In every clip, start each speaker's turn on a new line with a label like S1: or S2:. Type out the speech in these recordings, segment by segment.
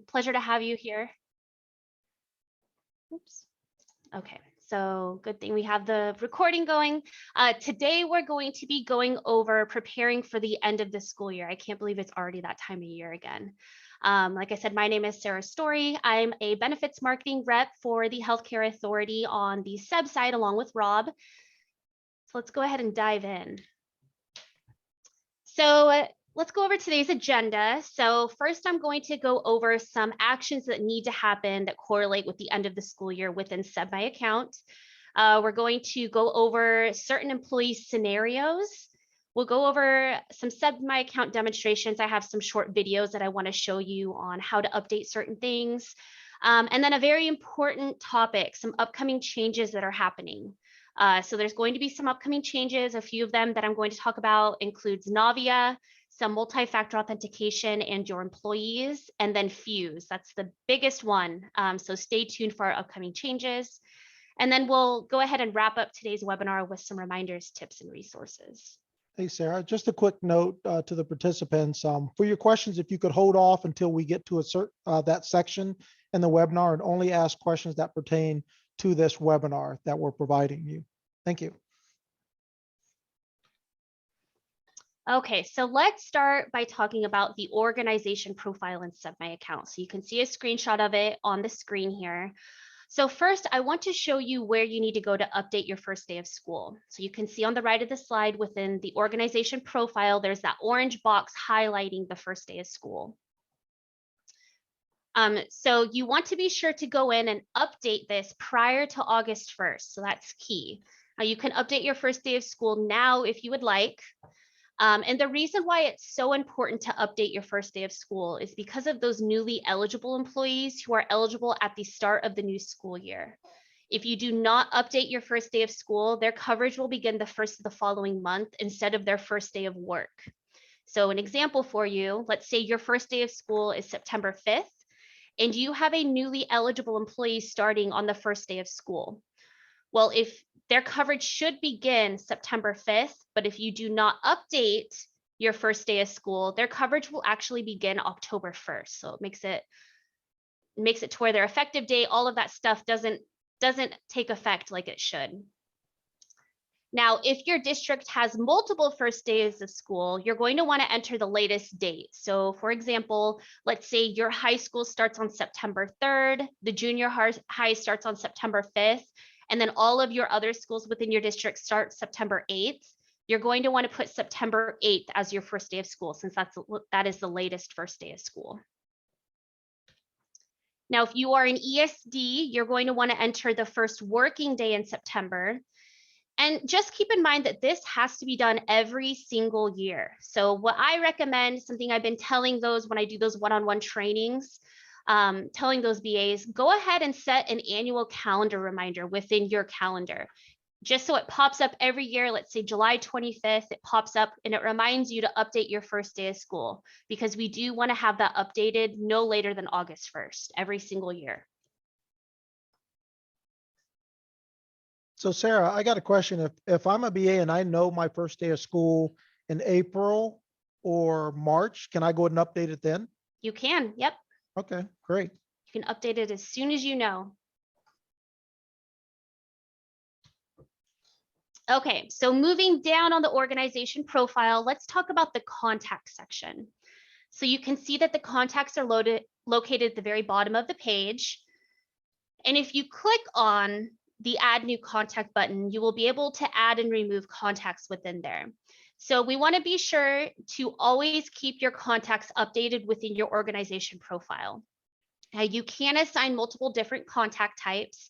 S1: Pleasure to have you here. Oops. Okay, so good thing we have the recording going. Today we're going to be going over preparing for the end of the school year. I can't believe it's already that time of year again. Like I said, my name is Sarah Story. I'm a benefits marketing rep for the Healthcare Authority on the SEBB side, along with Rob. So let's go ahead and dive in. So let's go over today's agenda. So first, I'm going to go over some actions that need to happen that correlate with the end of the school year within SEBB My Account. We're going to go over certain employee scenarios. We'll go over some SEBB My Account demonstrations. I have some short videos that I want to show you on how to update certain things. And then a very important topic, some upcoming changes that are happening. So there's going to be some upcoming changes. A few of them that I'm going to talk about includes Navia, some multi-factor authentication and your employees, and then Fuse. That's the biggest one. So stay tuned for our upcoming changes. And then we'll go ahead and wrap up today's webinar with some reminders, tips, and resources.
S2: Hey, Sarah, just a quick note to the participants. For your questions, if you could hold off until we get to that section in the webinar and only ask questions that pertain to this webinar that we're providing you. Thank you.
S1: Okay, so let's start by talking about the organization profile in SEBB My Account. So you can see a screenshot of it on the screen here. So first, I want to show you where you need to go to update your first day of school. So you can see on the right of the slide within the organization profile, there's that orange box highlighting the first day of school. So you want to be sure to go in and update this prior to August 1st. So that's key. You can update your first day of school now if you would like. And the reason why it's so important to update your first day of school is because of those newly eligible employees who are eligible at the start of the new school year. If you do not update your first day of school, their coverage will begin the first of the following month instead of their first day of work. So an example for you, let's say your first day of school is September 5th, and you have a newly eligible employee starting on the first day of school. Well, if their coverage should begin September 5th, but if you do not update your first day of school, their coverage will actually begin October 1st. So it makes it to where their effective date, all of that stuff doesn't take effect like it should. Now, if your district has multiple first days of school, you're going to want to enter the latest date. So for example, let's say your high school starts on September 3rd, the junior high starts on September 5th, and then all of your other schools within your district start September 8th. You're going to want to put September 8th as your first day of school, since that is the latest first day of school. Now, if you are an ESD, you're going to want to enter the first working day in September. And just keep in mind that this has to be done every single year. So what I recommend, something I've been telling those when I do those one-on-one trainings, telling those BAs, go ahead and set an annual calendar reminder within your calendar. Just so it pops up every year, let's say July 25th, it pops up and it reminds you to update your first day of school, because we do want to have that updated no later than August 1st, every single year.
S2: So Sarah, I got a question. If I'm a BA and I know my first day of school in April or March, can I go ahead and update it then?
S1: You can, yep.
S2: Okay, great.
S1: You can update it as soon as you know. Okay, so moving down on the organization profile, let's talk about the contact section. So you can see that the contacts are located at the very bottom of the page. And if you click on the Add New Contact button, you will be able to add and remove contacts within there. So we want to be sure to always keep your contacts updated within your organization profile. You can assign multiple different contact types.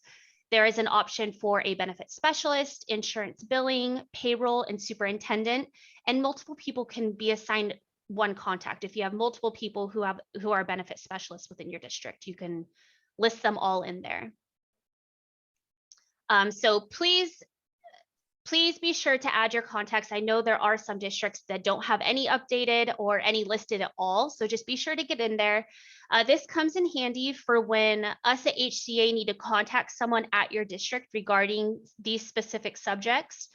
S1: There is an option for a benefit specialist, insurance billing, payroll, and superintendent, and multiple people can be assigned one contact. If you have multiple people who are benefit specialists within your district, you can list them all in there. So please be sure to add your contacts. I know there are some districts that don't have any updated or any listed at all, so just be sure to get in there. This comes in handy for when us at HCA need to contact someone at your district regarding these specific subjects.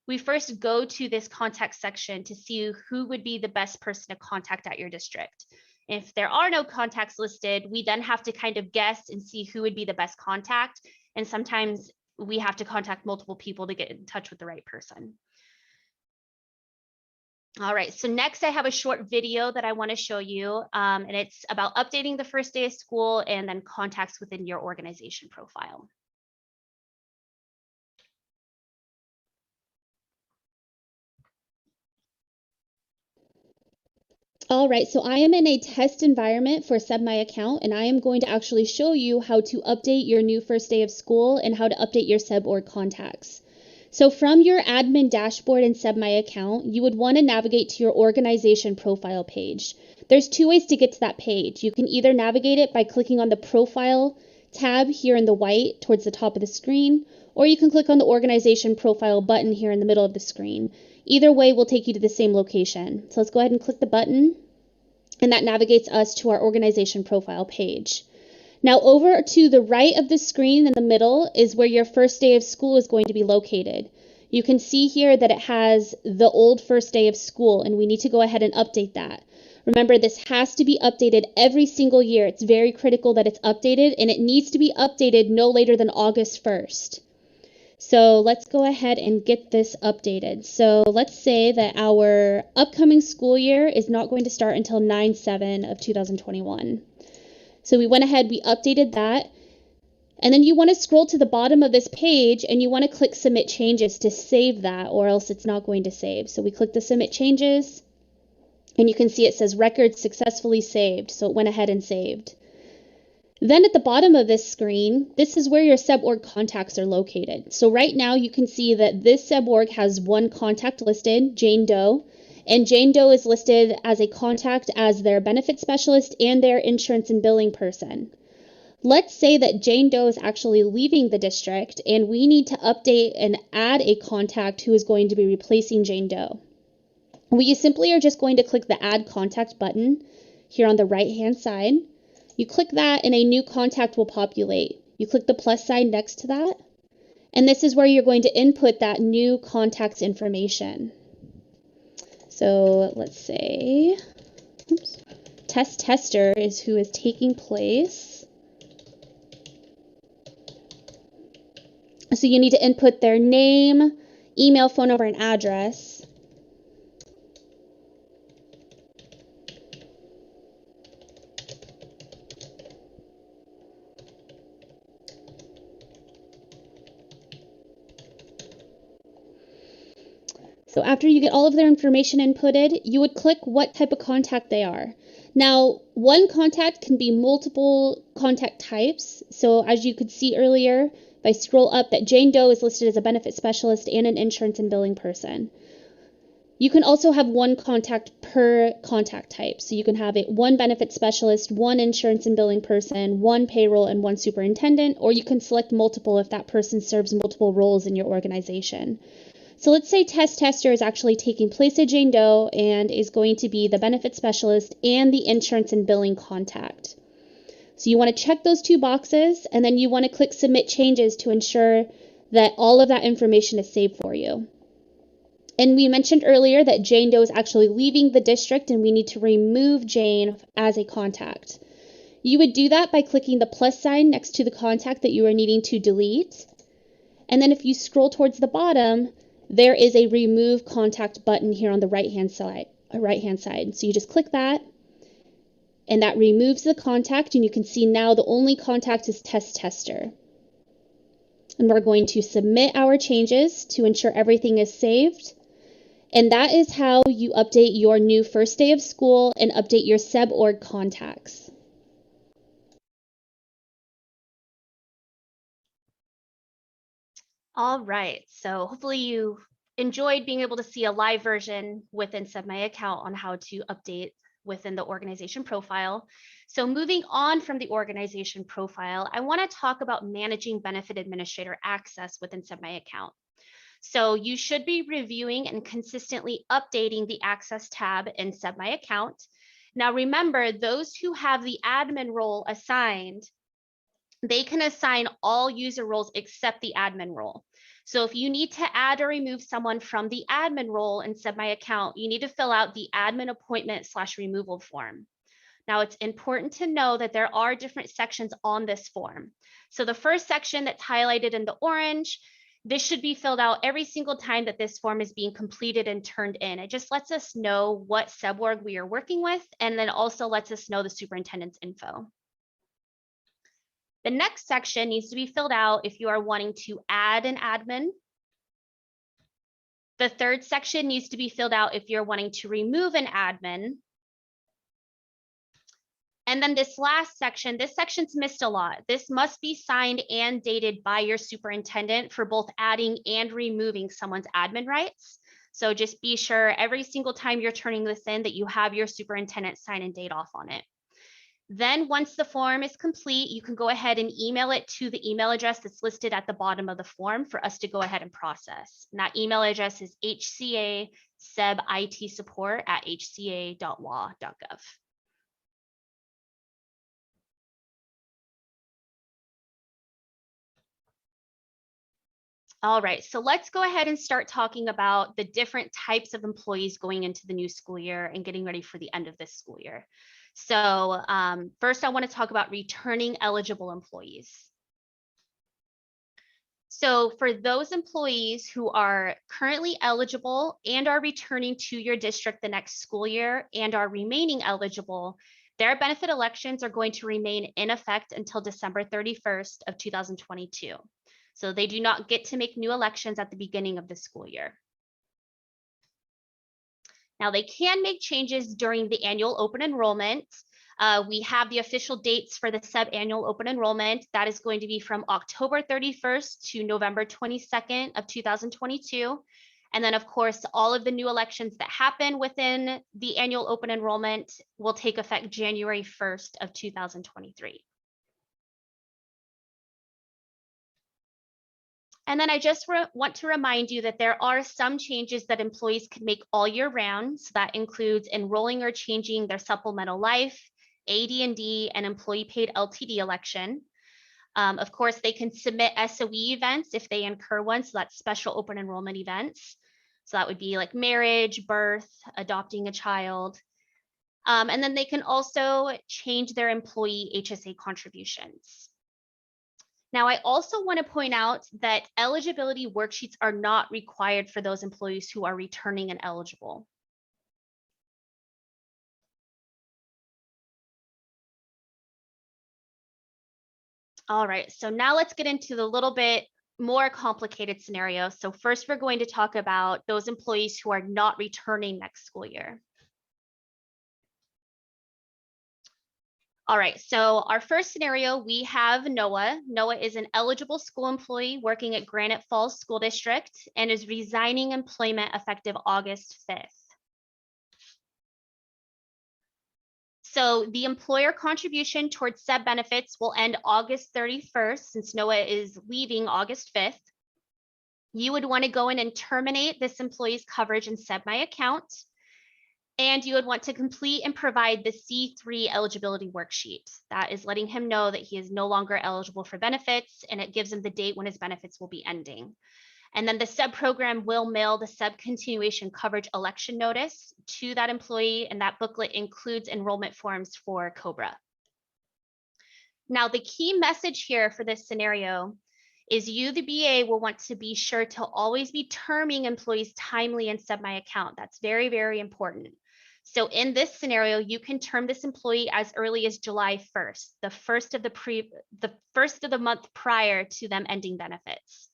S1: We first go to this contact section to see who would be the best person to contact at your district. If there are no contacts listed, we then have to kind of guess and see who would be the best contact. And sometimes we have to contact multiple people to get in touch with the right person. All right, so next I have a short video that I want to show you, and it's about updating the first day of school and then contacts within your organization profile.
S3: All right, so I am in a test environment for SEBB My Account, and I am going to actually show you how to update your new first day of school and how to update your SEBB org contacts. So from your admin dashboard in SEBB My Account, you would want to navigate to your organization profile page. There's two ways to get to that page. You can either navigate it by clicking on the profile tab here in the white towards the top of the screen, or you can click on the organization profile button here in the middle of the screen. Either way will take you to the same location. So let's go ahead and click the button, and that navigates us to our organization profile page. Now over to the right of the screen in the middle is where your first day of school is going to be located. You can see here that it has the old first day of school, and we need to go ahead and update that. Remember, this has to be updated every single year. It's very critical that it's updated, and it needs to be updated no later than August 1st. So let's go ahead and get this updated. So let's say that our upcoming school year is not going to start until 9/7 of 2021. So we went ahead, we updated that, and then you want to scroll to the bottom of this page and you want to click Submit Changes to save that, or else it's not going to save. So we click the Submit Changes, and you can see it says Record Successfully Saved, so it went ahead and saved. Then at the bottom of this screen, this is where your SEBB org contacts are located. So right now you can see that this SEBB org has one contact listed, Jane Doe, and Jane Doe is listed as a contact as their benefit specialist and their insurance and billing person. Let's say that Jane Doe is actually leaving the district and we need to update and add a contact who is going to be replacing Jane Doe. We simply are just going to click the Add Contact button here on the right-hand side. You click that and a new contact will populate. You click the plus sign next to that, and this is where you're going to input that new contact's information. So let's say, test tester is who is taking place. So you need to input their name, email, phone number, and address. So after you get all of their information inputted, you would click what type of contact they are. Now, one contact can be multiple contact types. So as you could see earlier, if I scroll up, that Jane Doe is listed as a benefit specialist and an insurance and billing person. You can also have one contact per contact type. So you can have one benefit specialist, one insurance and billing person, one payroll, and one superintendent, or you can select multiple if that person serves multiple roles in your organization. So let's say test tester is actually taking place at Jane Doe and is going to be the benefit specialist and the insurance and billing contact. So you want to check those two boxes, and then you want to click Submit Changes to ensure that all of that information is saved for you. And we mentioned earlier that Jane Doe is actually leaving the district and we need to remove Jane as a contact. You would do that by clicking the plus sign next to the contact that you are needing to delete. And then if you scroll towards the bottom, there is a Remove Contact button here on the right-hand side. So you just click that, and that removes the contact, and you can see now the only contact is test tester. And we're going to submit our changes to ensure everything is saved. And that is how you update your new first day of school and update your SEBB org contacts.
S1: All right, so hopefully you enjoyed being able to see a live version within SEBB My Account on how to update within the organization profile. So moving on from the organization profile, I want to talk about managing benefit administrator access within SEBB My Account. So you should be reviewing and consistently updating the access tab in SEBB My Account. Now remember, those who have the admin role assigned, they can assign all user roles except the admin role. So if you need to add or remove someone from the admin role in SEBB My Account, you need to fill out the admin appointment/removal form. Now, it's important to know that there are different sections on this form. So the first section that's highlighted in the orange, this should be filled out every single time that this form is being completed and turned in. It just lets us know what sub-org we are working with, and then also lets us know the superintendent's info. The next section needs to be filled out if you are wanting to add an admin. The third section needs to be filled out if you're wanting to remove an admin. And then this last section, this section's missed a lot. This must be signed and dated by your superintendent for both adding and removing someone's admin rights. So just be sure every single time you're turning this in that you have your superintendent sign and date off on it. Then once the form is complete, you can go ahead and email it to the email address that's listed at the bottom of the form for us to go ahead and process. And that email address is hca.sebitsupport@hca.wa.gov. All right, so let's go ahead and start talking about the different types of employees going into the new school year and getting ready for the end of this school year. So first, I want to talk about returning eligible employees. So for those employees who are currently eligible and are returning to your district the next school year and are remaining eligible, their benefit elections are going to remain in effect until December 31st of 2022. So they do not get to make new elections at the beginning of the school year. Now they can make changes during the annual open enrollment. We have the official dates for the SEBB annual open enrollment. That is going to be from October 31st to November 22nd of 2022. And then of course, all of the new elections that happen within the annual open enrollment will take effect January 1st of 2023. And then I just want to remind you that there are some changes that employees can make all year round. So that includes enrolling or changing their supplemental life, AD&D, and employee paid LTD election. Of course, they can submit SOE events if they incur one. So that's special open enrollment events. So that would be like marriage, birth, adopting a child. And then they can also change their employee HSA contributions. Now, I also want to point out that eligibility worksheets are not required for those employees who are returning and eligible. All right, so now let's get into the little bit more complicated scenario. So first, we're going to talk about those employees who are not returning next school year. All right, so our first scenario, we have Noah. Noah is an eligible school employee working at Granite Falls School District and is resigning employment effective August 5th. So the employer contribution towards SEBB benefits will end August 31st since Noah is leaving August 5th. You would want to go in and terminate this employee's coverage in SEBB My Account. And you would want to complete and provide the C3 eligibility worksheet. That is letting him know that he is no longer eligible for benefits, and it gives him the date when his benefits will be ending. And then the SEBB program will mail the SEBB continuation coverage election notice to that employee, and that booklet includes enrollment forms for COBRA. Now, the key message here for this scenario is you, the BA, will want to be sure to always be terming employees timely in SEBB My Account. That's very, very important. So in this scenario, you can term this employee as early as July 1st, the first of the month prior to them ending benefits.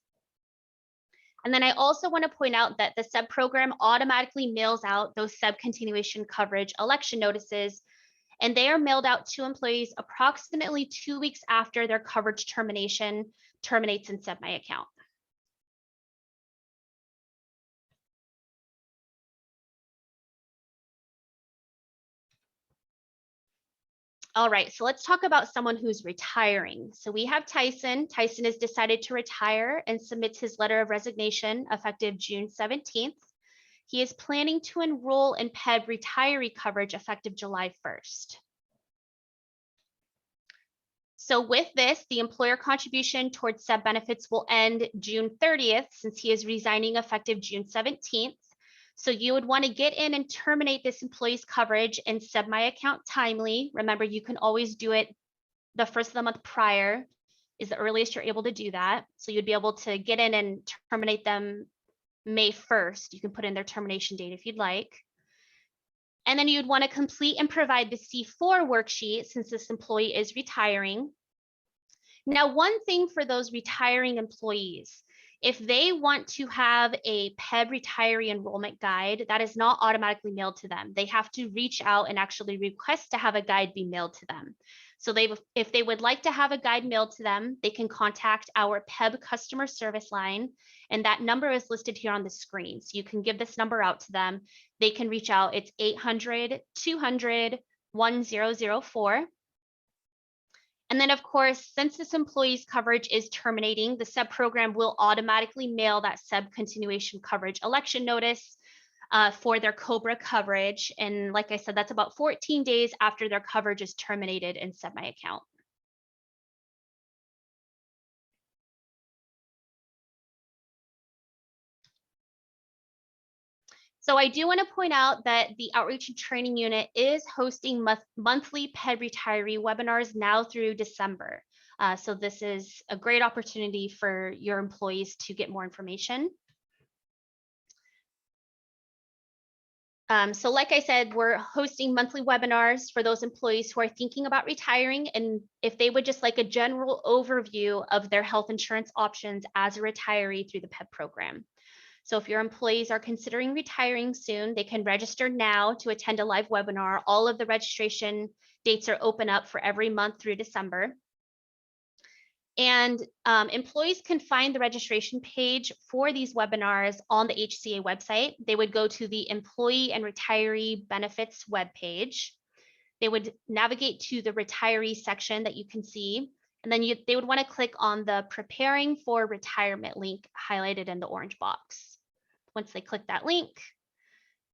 S1: And then I also want to point out that the SEBB program automatically mails out those SEBB continuation coverage election notices, and they are mailed out to employees approximately 2 weeks after their coverage termination terminates in SEBB My Account. All right, so let's talk about someone who's retiring. So we have Tyson. Tyson has decided to retire and submits his letter of resignation effective June 17th. He is planning to enroll in PED retiree coverage effective July 1st. So with this, the employer contribution towards SEBB benefits will end June 30th since he is resigning effective June 17th. So you would want to get in and terminate this employee's coverage and SEBB My Account timely. Remember, you can always do it the first of the month prior is the earliest you're able to do that. So you'd be able to get in and terminate them May 1st. You can put in their termination date if you'd like. And then you'd want to complete and provide the C4 worksheet since this employee is retiring. Now, one thing for those retiring employees, if they want to have a PEB retiree enrollment guide, that is not automatically mailed to them. They have to reach out and actually request to have a guide be mailed to them. So if they would like to have a guide mailed to them, they can contact our PEB customer service line, and that number is listed here on the screen. So you can give this number out to them. They can reach out. It's 800-200-1004. And then, of course, since this employee's coverage is terminating, the SEBB program will automatically mail that SEBB continuation coverage election notice for their COBRA coverage. And like I said, that's about 14 days after their coverage is terminated in SEBB My Account. So I do want to point out that the Outreach and Training Unit is hosting monthly PED retiree webinars now through December. So this is a great opportunity for your employees to get more information. So like I said, we're hosting monthly webinars for those employees who are thinking about retiring, and if they would just like a general overview of their health insurance options as a retiree through the PED program. So if your employees are considering retiring soon, they can register now to attend a live webinar. All of the registration dates are open up for every month through December. And employees can find the registration page for these webinars on the HCA website. They would go to the Employee and Retiree Benefits webpage. They would navigate to the retiree section that you can see. And then they would want to click on the Preparing for Retirement link highlighted in the orange box. Once they click that link,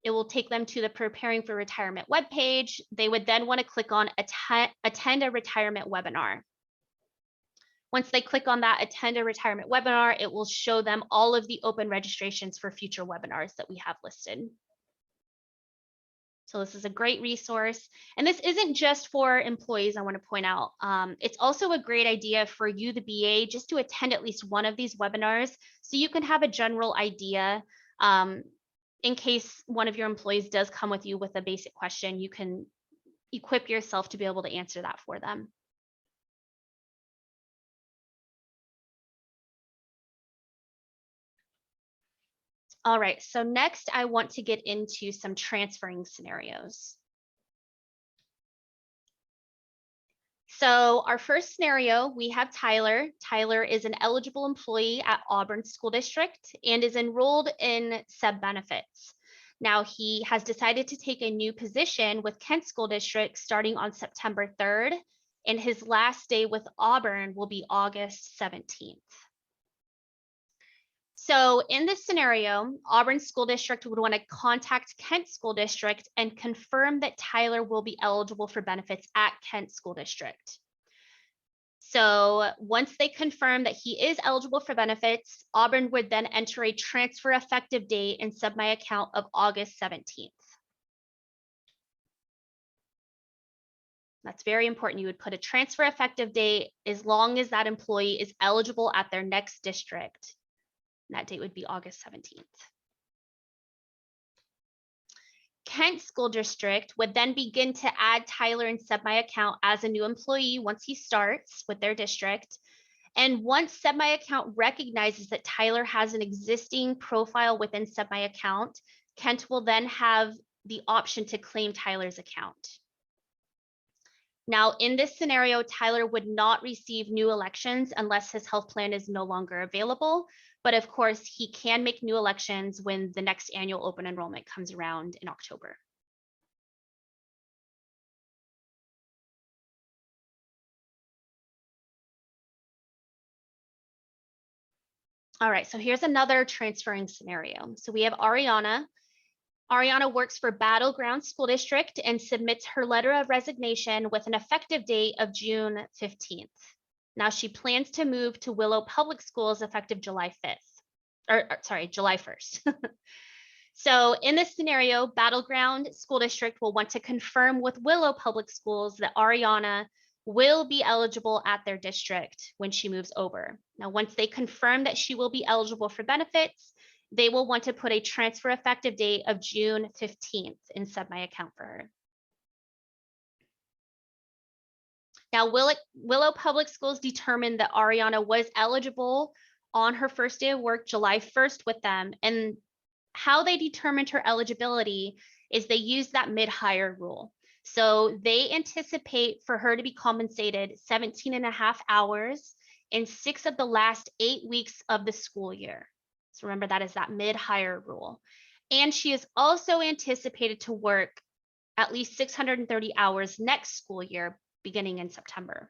S1: it will take them to the Preparing for Retirement webpage. They would then want to click on Attend a Retirement Webinar. Once they click on that Attend a Retirement Webinar, it will show them all of the open registrations for future webinars that we have listed. So this is a great resource. And this isn't just for employees, I want to point out. It's also a great idea for you, the BA, just to attend at least one of these webinars so you can have a general idea. In case one of your employees does come with you with a basic question, you can equip yourself to be able to answer that for them. All right, so next I want to get into some transferring scenarios. So our first scenario, we have Tyler. Tyler is an eligible employee at Auburn School District and is enrolled in SEBB Benefits. Now he has decided to take a new position with Kent School District starting on September 3rd, and his last day with Auburn will be August 17th. So in this scenario, Auburn School District would want to contact Kent School District and confirm that Tyler will be eligible for benefits at Kent School District. So once they confirm that he is eligible for benefits, Auburn would then enter a transfer effective date in SEBB My Account of August 17th. That's very important. You would put a transfer effective date as long as that employee is eligible at their next district. That date would be August 17th. Kent School District would then begin to add Tyler in SEBB My Account as a new employee once he starts with their district. And once SEBB My Account recognizes that Tyler has an existing profile within SEBB My Account, Kent will then have the option to claim Tyler's account. Now, in this scenario, Tyler would not receive new elections unless his health plan is no longer available. But of course, he can make new elections when the next annual open enrollment comes around in October. All right, so here's another transferring scenario. So we have Ariana. Ariana works for Battleground School District and submits her letter of resignation with an effective date of June 15th. Now she plans to move to Willow Public Schools effective July 5th. Or sorry, July 1st. So in this scenario, Battleground School District will want to confirm with Willow Public Schools that Ariana will be eligible at their district when she moves over. Now, once they confirm that she will be eligible for benefits, they will want to put a transfer effective date of June 15th in SEBB account for her. Now, Willow Public Schools determined that Ariana was eligible on her first day of work, July 1st with them. And how they determined her eligibility is they used that mid-hire rule. So they anticipate for her to be compensated 17.5 hours in 6 of the last 8 weeks of the school year. So remember, that is that mid-hire rule. And she is also anticipated to work at least 630 hours next school year, beginning in September.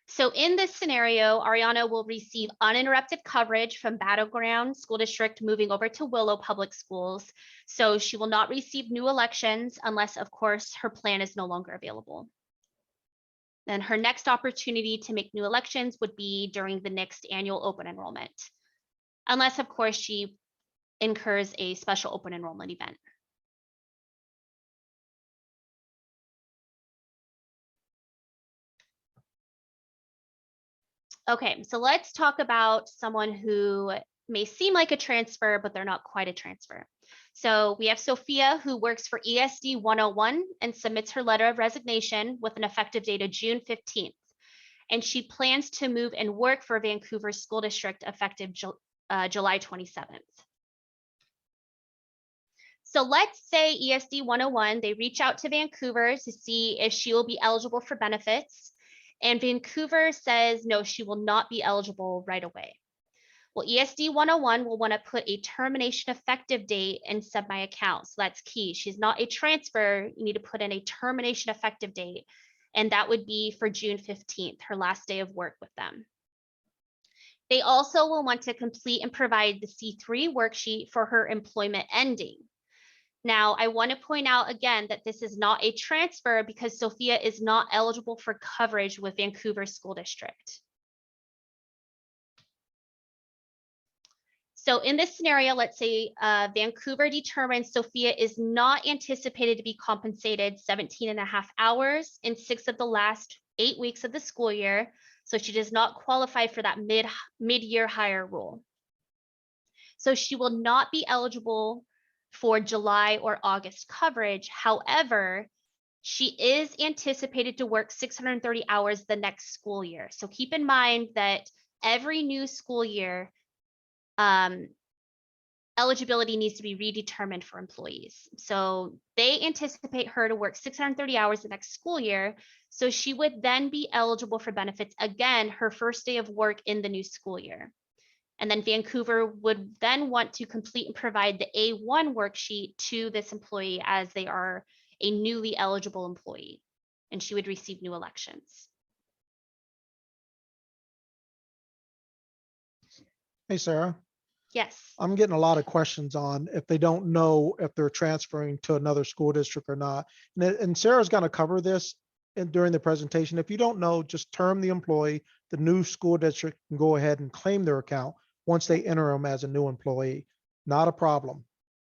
S1: So in this scenario, Ariana will receive uninterrupted coverage from Battleground School District moving over to Willow Public Schools. So she will not receive new elections unless, of course, her plan is no longer available. Then her next opportunity to make new elections would be during the next annual open enrollment, unless, of course, she incurs a special open enrollment event. Okay, so let's talk about someone who may seem like a transfer, but they're not quite a transfer. So we have Sophia, who works for ESD 101 and submits her letter of resignation with an effective date of June 15th. And she plans to move and work for Vancouver School District effective July 27th. So let's say ESD 101, they reach out to Vancouver to see if she will be eligible for benefits. And Vancouver says, no, she will not be eligible right away. Well, ESD 101 will want to put a termination effective date in SEBB account. So that's key. She's not a transfer. You need to put in a termination effective date. And that would be for June 15th, her last day of work with them. They also will want to complete and provide the C3 worksheet for her employment ending. Now, I want to point out again that this is not a transfer because Sophia is not eligible for coverage with Vancouver School District. So in this scenario, let's say Vancouver determines Sophia is not anticipated to be compensated 17.5 hours in 6 of the last 8 weeks of the school year. So she does not qualify for that mid-year hire rule. So she will not be eligible for July or August coverage. However, she is anticipated to work 630 hours the next school year. So keep in mind that every new school year, eligibility needs to be redetermined for employees. So they anticipate her to work 630 hours the next school year. So she would then be eligible for benefits again, her first day of work in the new school year. And then Vancouver would then want to complete and provide the A1 worksheet to this employee as they are a newly eligible employee, and she would receive new elections.
S2: Hey, Sarah.
S1: Yes.
S2: I'm getting a lot of questions on if they don't know if they're transferring to another school district or not. And Sarah's going to cover this during the presentation. If you don't know, just term the employee, the new school district can go ahead and claim their account once they enter them as a new employee. Not a problem.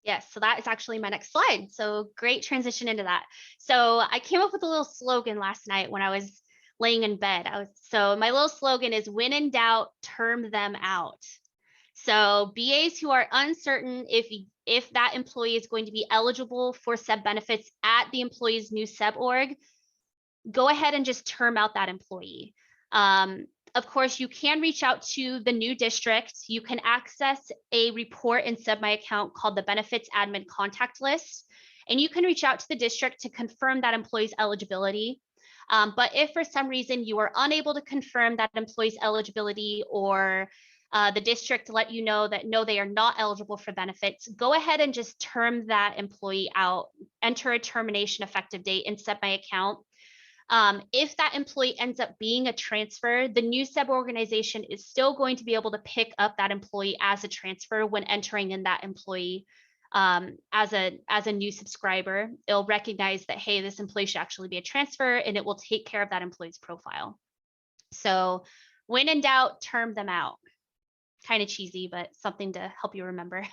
S1: Yes, so that is actually my next slide. So great transition into that. So I came up with a little slogan last night when I was laying in bed. So my little slogan is, when in doubt, term them out. So BAs who are uncertain if that employee is going to be eligible for SEBB benefits at the employee's new SEBB org, go ahead and just term out that employee. Of course, you can reach out to the new district. You can access a report in SEBB account called the Benefits Admin Contact List, and you can reach out to the district to confirm that employee's eligibility. But if for some reason you are unable to confirm that employee's eligibility, or the district let you know that no, they are not eligible for benefits, go ahead and just term that employee out, enter a termination effective date in SEBB account. If that employee ends up being a transfer, the new SEBB organization is still going to be able to pick up that employee as a transfer when entering in that employee as a new subscriber. It'll recognize that, hey, this employee should actually be a transfer, and it will take care of that employee's profile. So when in doubt, term them out. Kind of cheesy, but something to help you remember.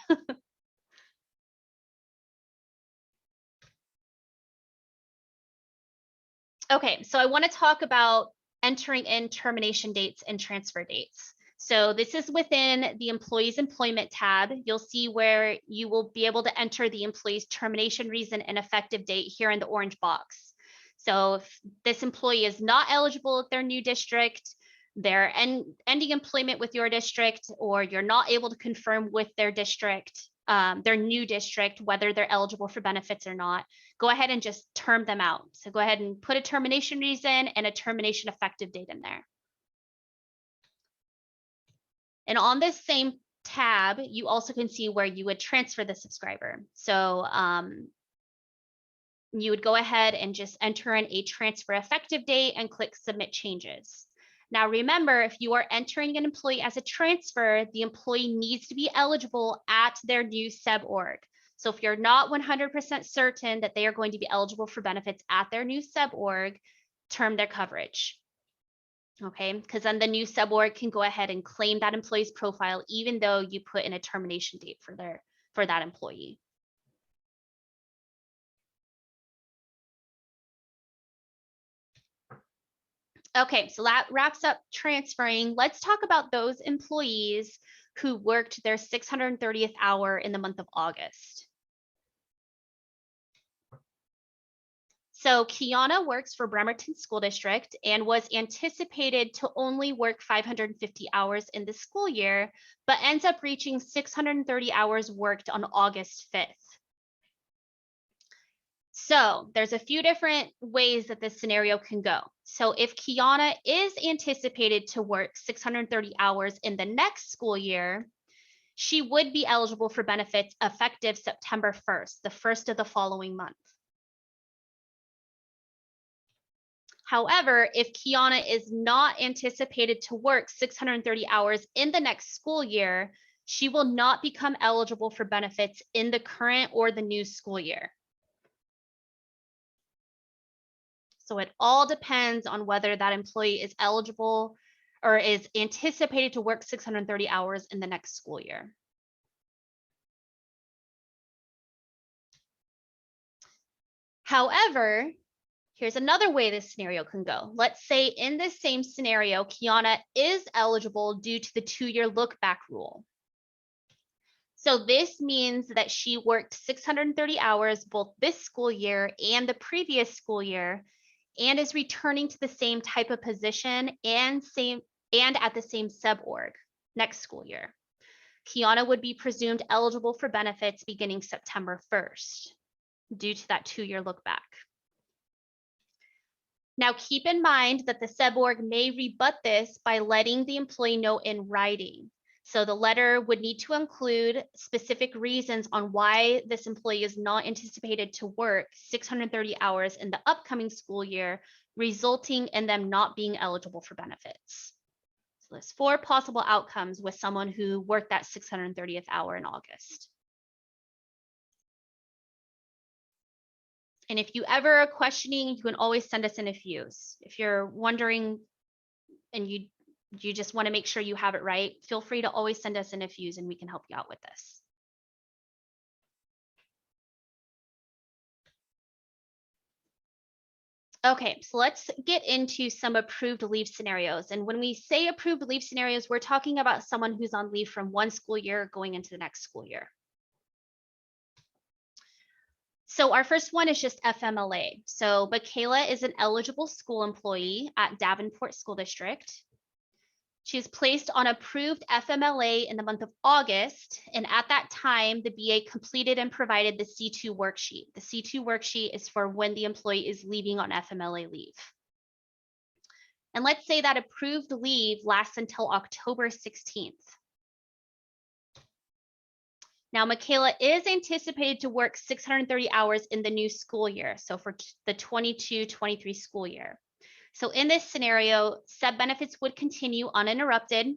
S1: Okay, so I want to talk about entering in termination dates and transfer dates. So this is within the employee's employment tab. You'll see where you will be able to enter the employee's termination reason and effective date here in the orange box. So if this employee is not eligible at their new district, they're ending employment with your district, or you're not able to confirm with their district, their new district, whether they're eligible for benefits or not, go ahead and just term them out. So go ahead and put a termination reason and a termination effective date in there. And on this same tab, you also can see where you would transfer the subscriber. So you would go ahead and just enter in a transfer effective date and click submit changes. Now, remember, if you are entering an employee as a transfer, the employee needs to be eligible at their new SEBB org. So if you're not 100% certain that they are going to be eligible for benefits at their new SEBB org, term their coverage. Okay, because then the new SEBB org can go ahead and claim that employee's profile, even though you put in a termination date for that employee. Okay, so that wraps up transferring. Let's talk about those employees who worked their 630th hour in the month of August. So Kiana works for Bremerton School District and was anticipated to only work 550 hours in the school year, but ends up reaching 630 hours worked on August 5th. So there's a few different ways that this scenario can go. So if Kiana is anticipated to work 630 hours in the next school year, she would be eligible for benefits effective September 1st, the first of the following month. However, if Kiana is not anticipated to work 630 hours in the next school year, she will not become eligible for benefits in the current or the new school year. So it all depends on whether that employee is eligible or is anticipated to work 630 hours in the next school year. However, here's another way this scenario can go. Let's say in this same scenario, Kiana is eligible due to the 2-year look back rule. So this means that she worked 630 hours both this school year and the previous school year, and is returning to the same type of position and at the same SEBB org next school year. Kiana would be presumed eligible for benefits beginning September 1st due to that 2-year look back. Now, keep in mind that the SEBB org may rebut this by letting the employee know in writing. So the letter would need to include specific reasons on why this employee is not anticipated to work 630 hours in the upcoming school year, resulting in them not being eligible for benefits. So there's 4 possible outcomes with someone who worked that 630th hour in August. And if you ever are questioning, you can always send us in FUs. If you're wondering and you just want to make sure you have it right, feel free to always send us in FUs and we can help you out with this. Okay, so let's get into some approved leave scenarios. And when we say approved leave scenarios, we're talking about someone who's on leave from one school year going into the next school year. So our first one is just FMLA. So Michaela is an eligible school employee at Davenport School District. She is placed on approved FMLA in the month of August, and at that time, the BA completed and provided the C2 worksheet. The C2 worksheet is for when the employee is leaving on FMLA leave. And let's say that approved leave lasts until October 16th. Now, Michaela is anticipated to work 630 hours in the new school year, so for the 22-23 school year. So in this scenario, SEBB benefits would continue uninterrupted.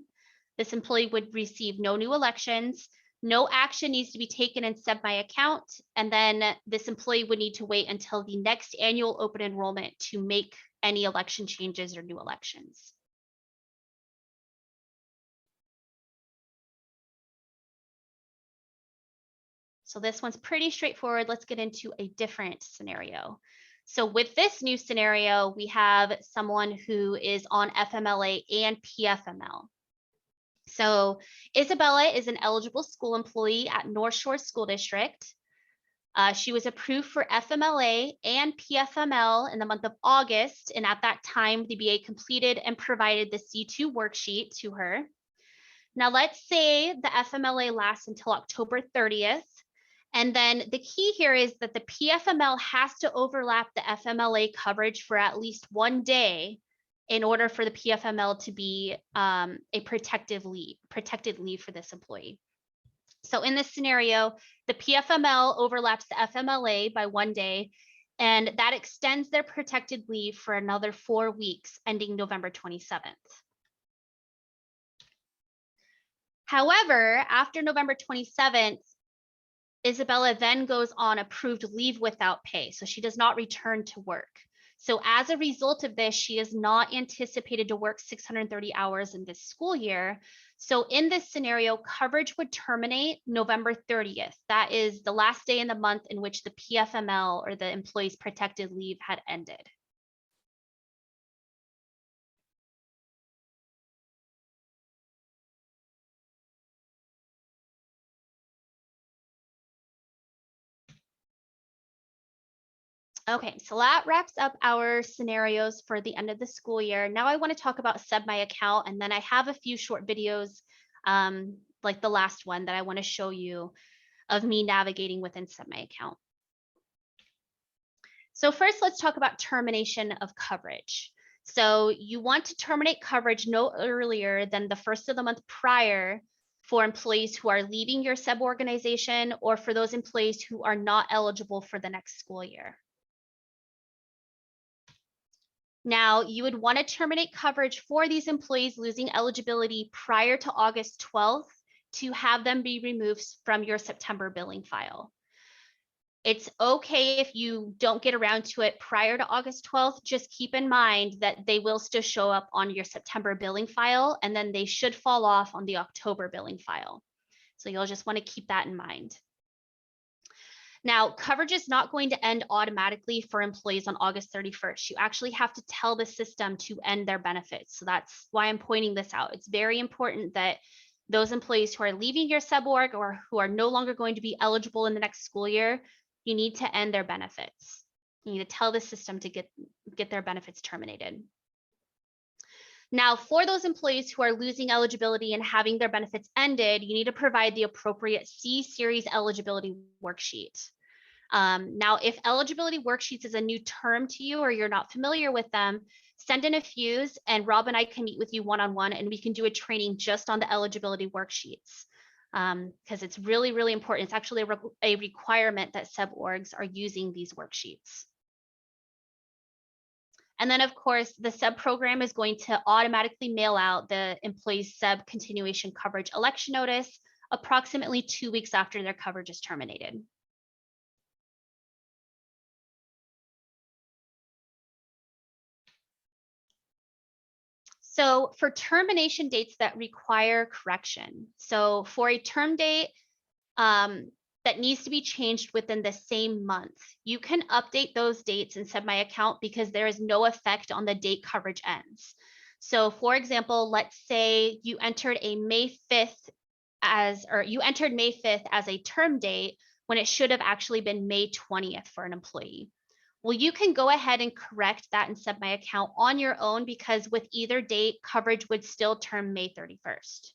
S1: This employee would receive no new elections. No action needs to be taken in SEBB My Account. And then this employee would need to wait until the next annual open enrollment to make any election changes or new elections. So this one's pretty straightforward. Let's get into a different scenario. So with this new scenario, we have someone who is on FMLA and PFML. So Isabella is an eligible school employee at North Shore School District. She was approved for FMLA and PFML in the month of August, and at that time, the BA completed and provided the C2 worksheet to her. Now, let's say the FMLA lasts until October 30th, and then the key here is that the PFML has to overlap the FMLA coverage for at least 1 day in order for the PFML to be a protected leave for this employee. So in this scenario, the PFML overlaps the FMLA by 1 day, and that extends their protected leave for another 4 weeks, ending November 27th. However, after November 27th, Isabella then goes on approved leave without pay, so she does not return to work. So as a result of this, she is not anticipated to work 630 hours in this school year. So in this scenario, coverage would terminate November 30th. That is the last day in the month in which the PFML, or the employee's protected leave, had ended. Okay, so that wraps up our scenarios for the end of the school year. Now I want to talk about SEBB My Account, and then I have a few short videos like the last one that I want to show you of me navigating within SEBB My Account. So first, let's talk about termination of coverage. So you want to terminate coverage no earlier than the first of the month prior for employees who are leaving your SEBB organization, or for those employees who are not eligible for the next school year. Now, you would want to terminate coverage for these employees losing eligibility prior to August 12th to have them be removed from your September billing file. It's okay if you don't get around to it prior to August 12th. Just keep in mind that they will still show up on your September billing file, and then they should fall off on the October billing file. So you'll just want to keep that in mind. Now, coverage is not going to end automatically for employees on August 31st. You actually have to tell the system to end their benefits. So that's why I'm pointing this out. It's very important that those employees who are leaving your SEBB org, or who are no longer going to be eligible in the next school year, you need to end their benefits. You need to tell the system to get their benefits terminated. Now, for those employees who are losing eligibility and having their benefits ended, you need to provide the appropriate C-Series eligibility worksheet. Now, if eligibility worksheets is a new term to you, or you're not familiar with them, send in a few, and Rob and I can meet with you one-on-one, and we can do a training just on the eligibility worksheets, because it's really, really important. It's actually a requirement that SEBB orgs are using these worksheets. And then, of course, the SEBB program is going to automatically mail out the employee's SEBB continuation coverage election notice approximately 2 weeks after their coverage is terminated. So for termination dates that require correction, so for a term date that needs to be changed within the same month, you can update those dates in SEBB My Account because there is no effect on the date coverage ends. So for example, let's say you entered May 5th as a term date when it should have actually been May 20th for an employee. Well, you can go ahead and correct that in SEBB My Account on your own, because with either date, coverage would still term May 31st.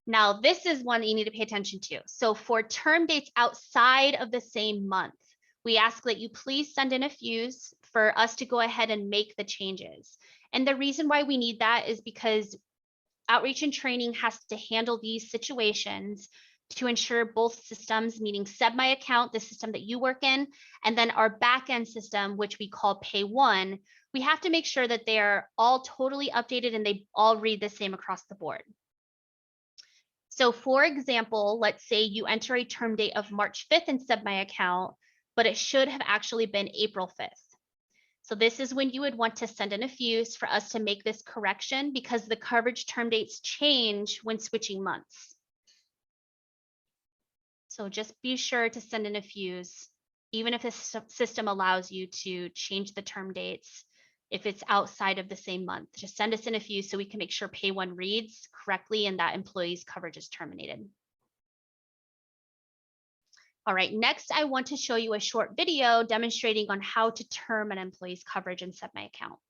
S1: Now, this is one that you need to pay attention to. So for term dates outside of the same month, we ask that you please send in a fuse for us to go ahead and make the changes. And the reason why we need that is because outreach and training has to handle these situations to ensure both systems, meaning SEBB My Account, the system that you work in, and then our backend system, which we call Pay One, we have to make sure that they are all totally updated and they all read the same across the board. So for example, let's say you enter a term date of March 5th in SEBB My Account, but it should have actually been April 5th. So this is when you would want to send in a fuse for us to make this correction, because the coverage term dates change when switching months. So just be sure to send in a fuse, even if the system allows you to change the term dates. If it's outside of the same month, just send us in a fuse so we can make sure Pay 1 reads correctly and that employee's coverage is terminated. All right, next I want to show you a short video demonstrating on how to term an employee's coverage in SEBB My Account.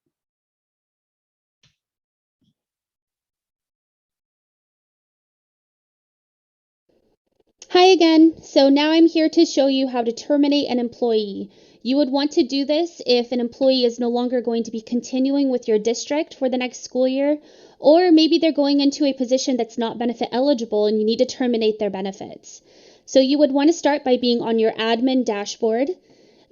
S3: Hi again. So now I'm here to show you how to terminate an employee. You would want to do this if an employee is no longer going to be continuing with your district for the next school year, or maybe they're going into a position that's not benefit eligible and you need to terminate their benefits. So you would want to start by being on your admin dashboard,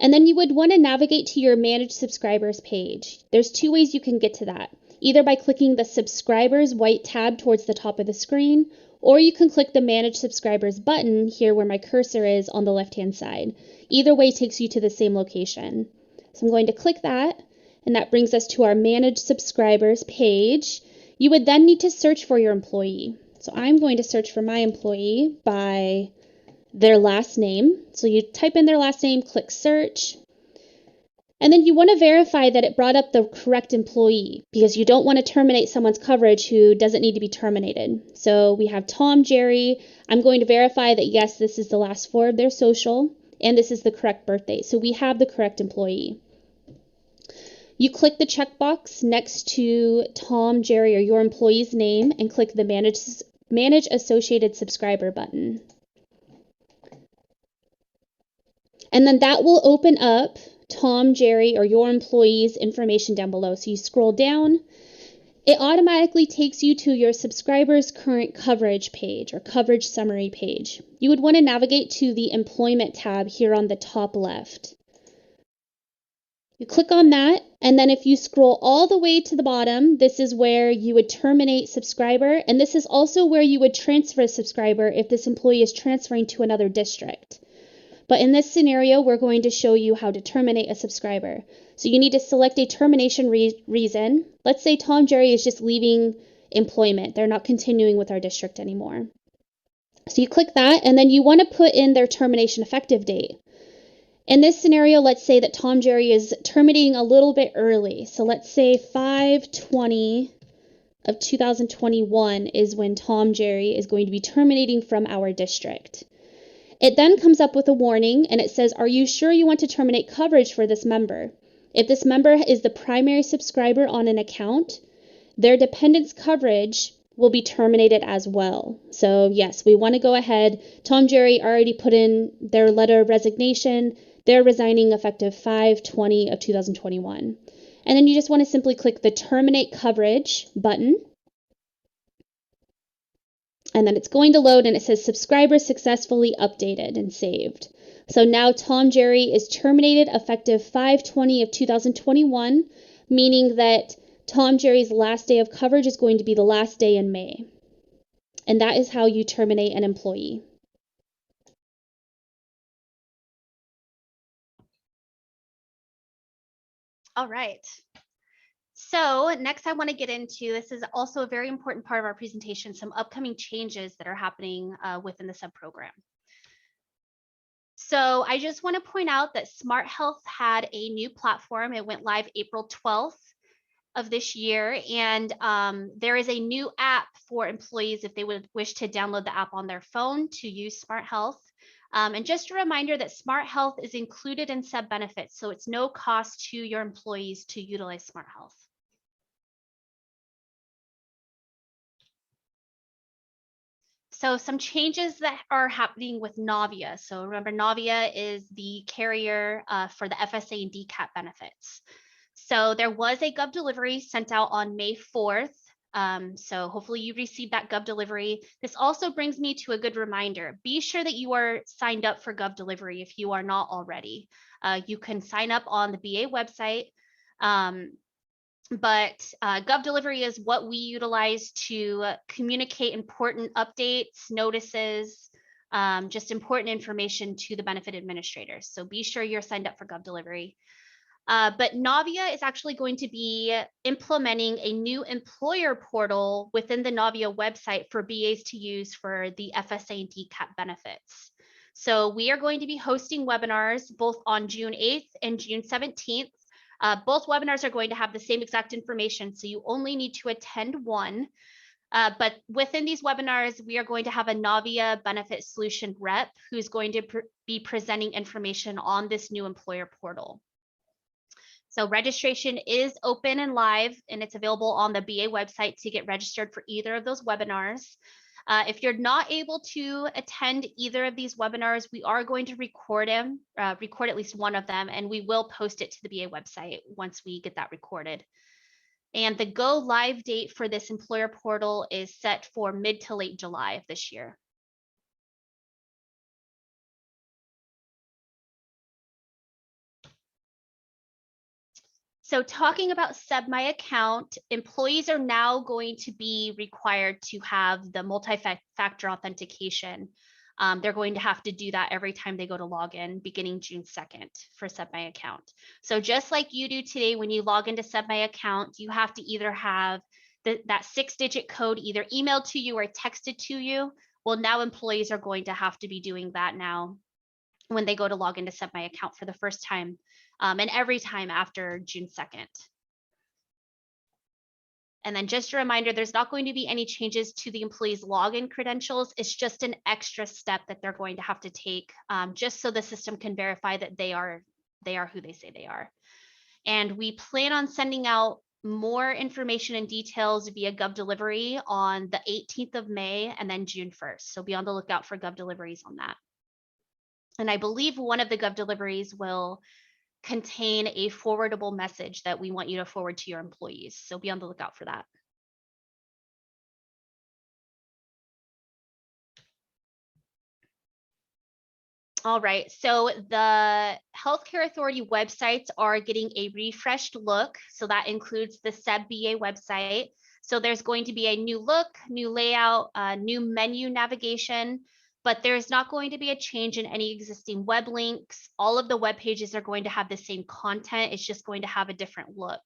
S3: and then you would want to navigate to your Manage Subscribers page. There's two ways you can get to that, either by clicking the Subscribers white tab towards the top of the screen, or you can click the Manage Subscribers button here where my cursor is on the left-hand side. Either way takes you to the same location. So I'm going to click that, and that brings us to our Manage Subscribers page. You would then need to search for your employee. So I'm going to search for my employee by their last name. So you type in their last name, click search, and then you want to verify that it brought up the correct employee because you don't want to terminate someone's coverage who doesn't need to be terminated. So we have Tom, Jerry. I'm going to verify that yes, this is the last four of their social and this is the correct birthday. So we have the correct employee. You click the checkbox next to Tom, Jerry, or your employee's name and click the Manage Associated Subscriber button. And then that will open up Tom, Jerry, or your employee's information down below. So you scroll down, it automatically takes you to your subscriber's current coverage page or coverage summary page. You would want to navigate to the employment tab here on the top left. You click on that, and then if you scroll all the way to the bottom, this is where you would terminate subscriber, and this is also where you would transfer a subscriber if this employee is transferring to another district. But in this scenario, we're going to show you how to terminate a subscriber. So you need to select a termination reason. Let's say Tom Jerry is just leaving employment. They're not continuing with our district anymore. So you click that, and then you want to put in their termination effective date. In this scenario, let's say that Tom Jerry is terminating a little bit early. So let's say 5/20 of 2021 is when Tom Jerry is going to be terminating from our district. It then comes up with a warning and it says, are you sure you want to terminate coverage for this member? If this member is the primary subscriber on an account, their dependents coverage will be terminated as well. So yes, we want to go ahead. Tom Jerry already put in their letter of resignation. They're resigning effective 5/20 of 2021. And then you just want to simply click the Terminate Coverage button. And then it's going to load and it says subscriber successfully updated and saved. So now Tom Jerry is terminated effective 5/20 of 2021, meaning that Tom Jerry's last day of coverage is going to be the last day in May. And that is how you terminate an employee.
S1: All right. So next I want to get into, this is also a very important part of our presentation, some upcoming changes that are happening within the SEBB program. So I just want to point out that Smart Health had a new platform. It went live April 12th of this year. And there is a new app for employees if they would wish to download the app on their phone to use Smart Health. And just a reminder that Smart Health is included in SEBB benefits, so it's no cost to your employees to utilize Smart Health. So some changes that are happening with Navia. So remember, Navia is the carrier for the FSA and DCAP benefits. So there was a Gov delivery sent out on May 4th. So hopefully you received that Gov delivery. This also brings me to a good reminder. Be sure that you are signed up for Gov delivery if you are not already. You can sign up on the BA website. But Gov delivery is what we utilize to communicate important updates, notices, just important information to the benefit administrators. So be sure you're signed up for Gov delivery. But Navia is actually going to be implementing a new employer portal within the Navia website for BAs to use for the FSA and DCAP benefits. So we are going to be hosting webinars both on June 8th and June 17th. Both webinars are going to have the same exact information, so you only need to attend one. But within these webinars, we are going to have a Navia Benefit Solution rep who's going to be presenting information on this new employer portal. So registration is open and live, and it's available on the BA website to get registered for either of those webinars. If you're not able to attend either of these webinars, we are going to record at least one of them, and we will post it to the BA website once we get that recorded. And the go live date for this employer portal is set for mid to late July of this year. So talking about SEBB My Account, employees are now going to be required to have the multi-factor authentication. They're going to have to do that every time they go to log in beginning June 2nd for SEBB My Account. So just like you do today, when you log into SEBB My Account, you have to either have that 6-digit code either emailed to you or texted to you. Well, now employees are going to have to be doing that now when they go to log into SEBB My Account for the first time, and every time after June 2nd. And then just a reminder, there's not going to be any changes to the employee's login credentials. It's just an extra step that they're going to have to take, just so the system can verify that they are who they say they are. And we plan on sending out more information and details via Gov Delivery on the 18th of May and then June 1st. So be on the lookout for Gov Deliveries on that. And I believe one of the Gov Deliveries will contain a forwardable message that we want you to forward to your employees. So be on the lookout for that. All right, so the Healthcare Authority websites are getting a refreshed look. So that includes the SEBB BA website. So there's going to be a new look, new layout, new menu navigation, but there's not going to be a change in any existing web links. All of the web pages are going to have the same content. It's just going to have a different look.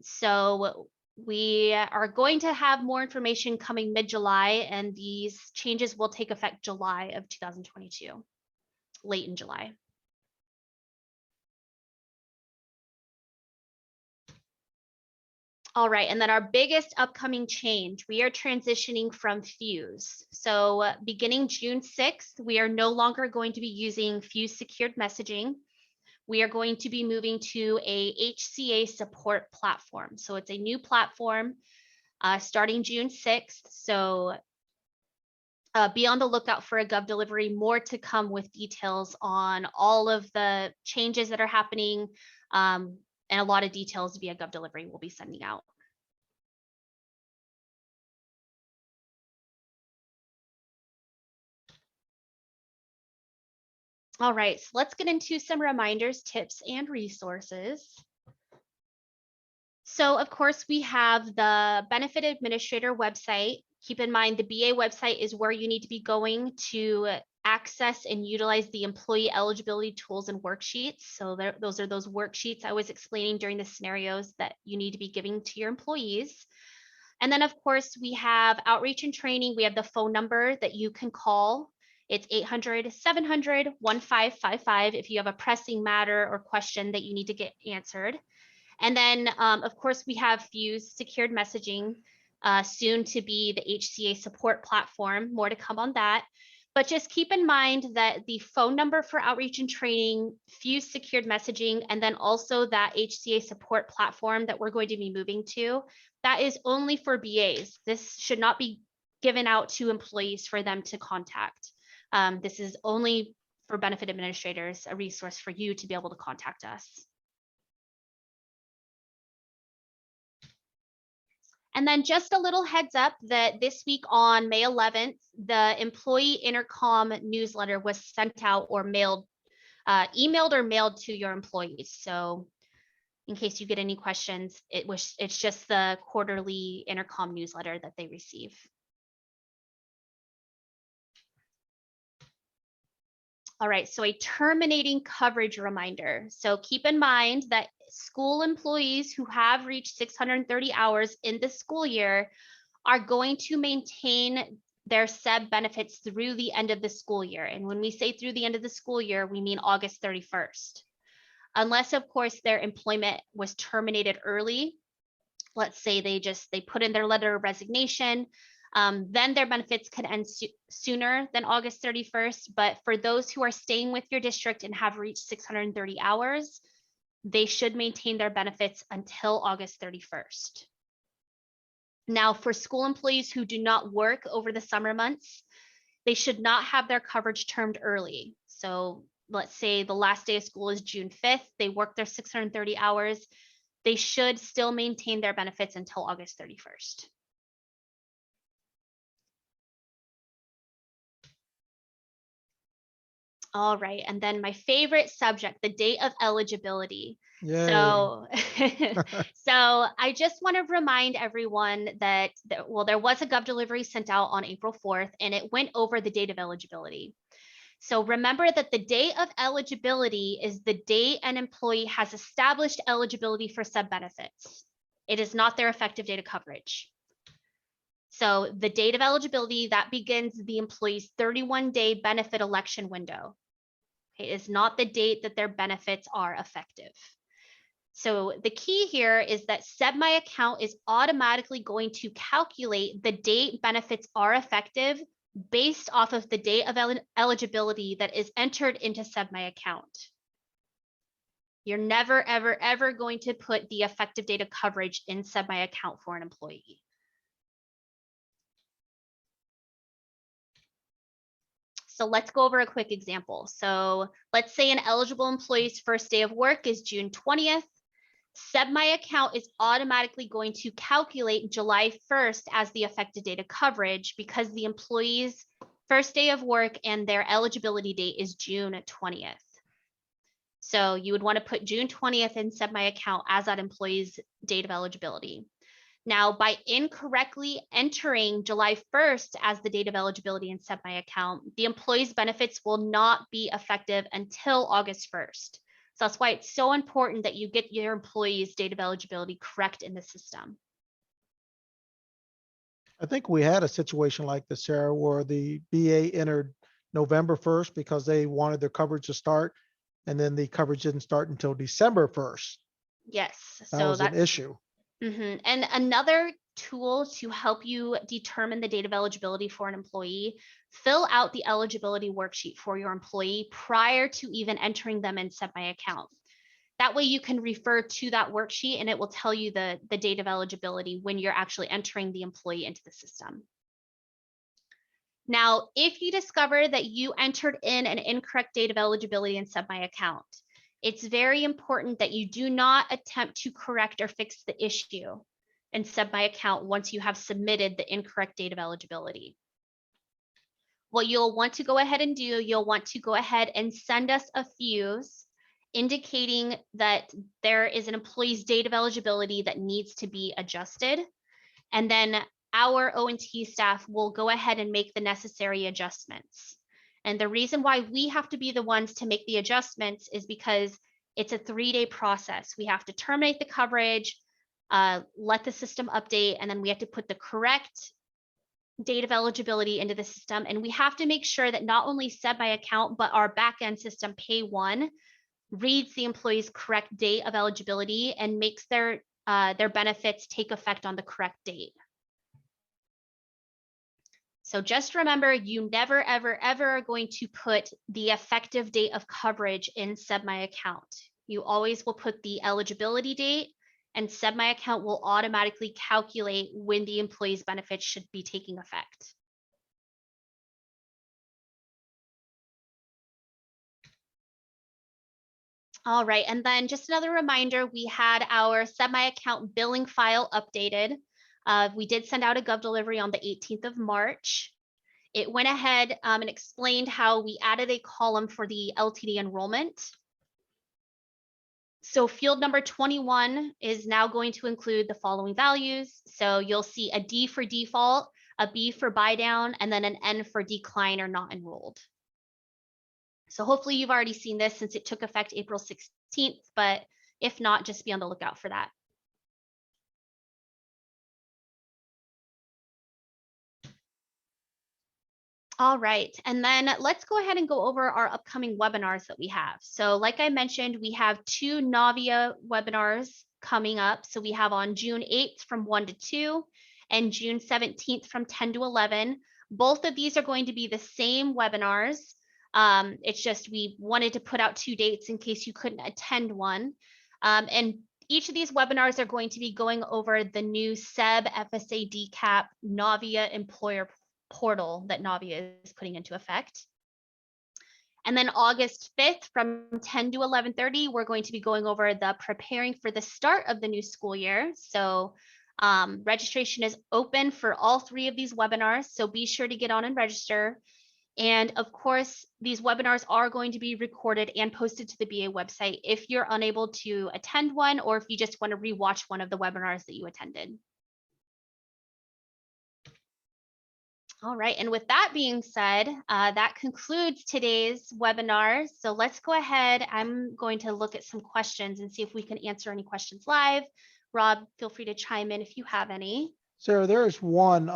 S1: So we are going to have more information coming mid-July, and these changes will take effect July of 2022, late in July. All right, and then our biggest upcoming change, we are transitioning from Fuse. So beginning June 6th, we are no longer going to be using Fuse secured messaging. We are going to be moving to a HCA support platform. So it's a new platform starting June 6th. So be on the lookout for a Gov Delivery, more to come with details on all of the changes that are happening, and a lot of details via Gov Delivery we'll be sending out. All right, so let's get into some reminders, tips, and resources. So of course, we have the Benefit Administrator website. Keep in mind, the BA website is where you need to be going to access and utilize the employee eligibility tools and worksheets. So those are those worksheets I was explaining during the scenarios that you need to be giving to your employees. And then of course, we have outreach and training. We have the phone number that you can call. It's 800-700-1555 if you have a pressing matter or question that you need to get answered. And then, of course, we have Fuse secured messaging, soon to be the HCA support platform, more to come on that. But just keep in mind that the phone number for outreach and training, Fuse secured messaging, and then also that HCA support platform that we're going to be moving to, that is only for BAs. This should not be given out to employees for them to contact. This is only for benefit administrators, a resource for you to be able to contact us. And then just a little heads up that this week on May 11th, the employee intercom newsletter was sent out or mailed, emailed or mailed to your employees. So in case you get any questions, it's just the quarterly intercom newsletter that they receive. All right, so a terminating coverage reminder. So keep in mind that school employees who have reached 630 hours in the school year are going to maintain their SEBB benefits through the end of the school year. And when we say through the end of the school year, we mean August 31st. Unless, of course, their employment was terminated early. Let's say they put in their letter of resignation, then their benefits could end sooner than August 31st. But for those who are staying with your district and have reached 630 hours, they should maintain their benefits until August 31st. Now, for school employees who do not work over the summer months, they should not have their coverage termed early. So let's say the last day of school is June 5th, they work their 630 hours, they should still maintain their benefits until August 31st. All right, and then my favorite subject, the date of eligibility.
S2: Yay.
S1: So, so I just want to remind everyone that, well, there was a Gov delivery sent out on April 4th, and it went over the date of eligibility. So remember that the date of eligibility is the date an employee has established eligibility for SEBB benefits. It is not their effective date of coverage. So the date of eligibility, that begins the employee's 31-day benefit election window. It is not the date that their benefits are effective. So the key here is that SEBB My Account is automatically going to calculate the date benefits are effective based off of the date of eligibility that is entered into SEBB My Account. You're never, ever, ever going to put the effective date of coverage in SEBB My Account for an employee. So let's go over a quick example. So let's say an eligible employee's first day of work is June 20th. SEBB My Account is automatically going to calculate July 1st as the effective date of coverage because the employee's first day of work and their eligibility date is June 20th. So you would want to put June 20th in SEBB My Account as that employee's date of eligibility. Now, by incorrectly entering July 1st as the date of eligibility in SEBB My Account, the employee's benefits will not be effective until August 1st. So that's why it's so important that you get your employee's date of eligibility correct in the system.
S2: I think we had a situation like this, Sarah, where the BA entered November 1st because they wanted their coverage to start, and then the coverage didn't start until December 1st.
S1: Yes,
S2: That
S1: so
S2: was
S1: that's
S2: an issue.
S1: And another tool to help you determine the date of eligibility for an employee, fill out the eligibility worksheet for your employee prior to even entering them in SEBB My Account. That way you can refer to that worksheet and it will tell you the date of eligibility when you're actually entering the employee into the system. Now, if you discover that you entered in an incorrect date of eligibility in SEBB My Account, it's very important that you do not attempt to correct or fix the issue in SEBB My Account once you have submitted the incorrect date of eligibility. What you'll want to go ahead and do, you'll want to go ahead and send us a fuse indicating that there is an employee's date of eligibility that needs to be adjusted. And then our O&T staff will go ahead and make the necessary adjustments. And the reason why we have to be the ones to make the adjustments is because it's a 3-day process. We have to terminate the coverage, let the system update, and then we have to put the correct date of eligibility into the system. And we have to make sure that not only SEBB My Account, but our backend system, Pay1, reads the employee's correct date of eligibility and makes their benefits take effect on the correct date. So just remember, you never, ever, ever are going to put the effective date of coverage in SEBB My Account. You always will put the eligibility date, and SEBB My Account will automatically calculate when the employee's benefits should be taking effect. All right, and then just another reminder, we had our SEBB My Account billing file updated. We did send out a Gov delivery on the 18th of March. It went ahead and explained how we added a column for the LTD enrollment. So field number 21 is now going to include the following values. So you'll see a D for default, a B for buy down, and then an N for decline or not enrolled. So hopefully you've already seen this since it took effect April 16th, but if not, just be on the lookout for that. All right, and then let's go ahead and go over our upcoming webinars that we have. So like I mentioned, we have 2 Navia webinars coming up. So we have on June 8th from 1 to 2 and June 17th from 10 to 11. Both of these are going to be the same webinars. It's just we wanted to put out 2 dates in case you couldn't attend one. And each of these webinars are going to be going over the new SEBB FSA DCAP Navia employer portal that Navia is putting into effect. And then August 5th from 10 to 11:30, we're going to be going over the preparing for the start of the new school year. So registration is open for all 3 of these webinars. So be sure to get on and register. And of course, these webinars are going to be recorded and posted to the BA website if you're unable to attend one, or if you just want to rewatch one of the webinars that you attended. All right, and with that being said, that concludes today's webinar. So let's go ahead. I'm going to look at some questions and see if we can answer any questions live. Rob, feel free to chime in if you have any.
S2: Sarah, there is one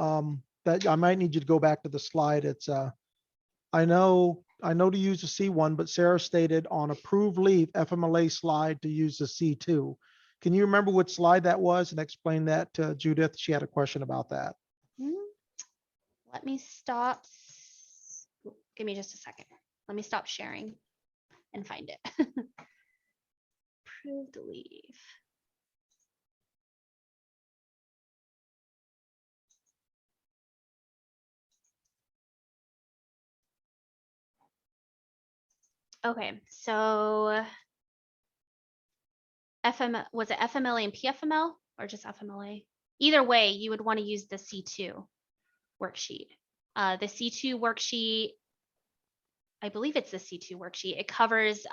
S2: that I might need you to go back to the slide. It's I know to use the C1, but Sarah stated on approved leave FMLA slide to use the C2. Can you remember which slide that was and explain that to Judith? She had a question about that.
S1: Let me stop. Give me just a second. Let me stop sharing and find it. Approved leave. Okay, so was it FMLA and PFML or just FMLA? Either way, you would want to use the C2 worksheet. The C2 worksheet, I believe it's the C2 worksheet. It covers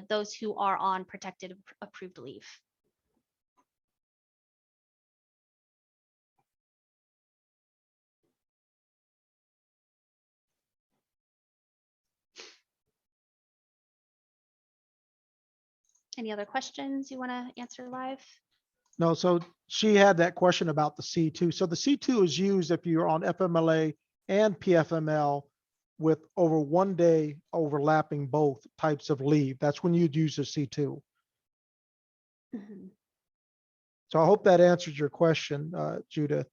S1: those who are on protected approved leave. Any other questions you want to answer live?
S2: No, so she had that question about the C2. So the C2 is used if you're on FMLA and PFML with over 1 day overlapping both types of leave. That's when you'd use the C2.
S1: Mm-hmm.
S2: So I hope that answers your question, Judith.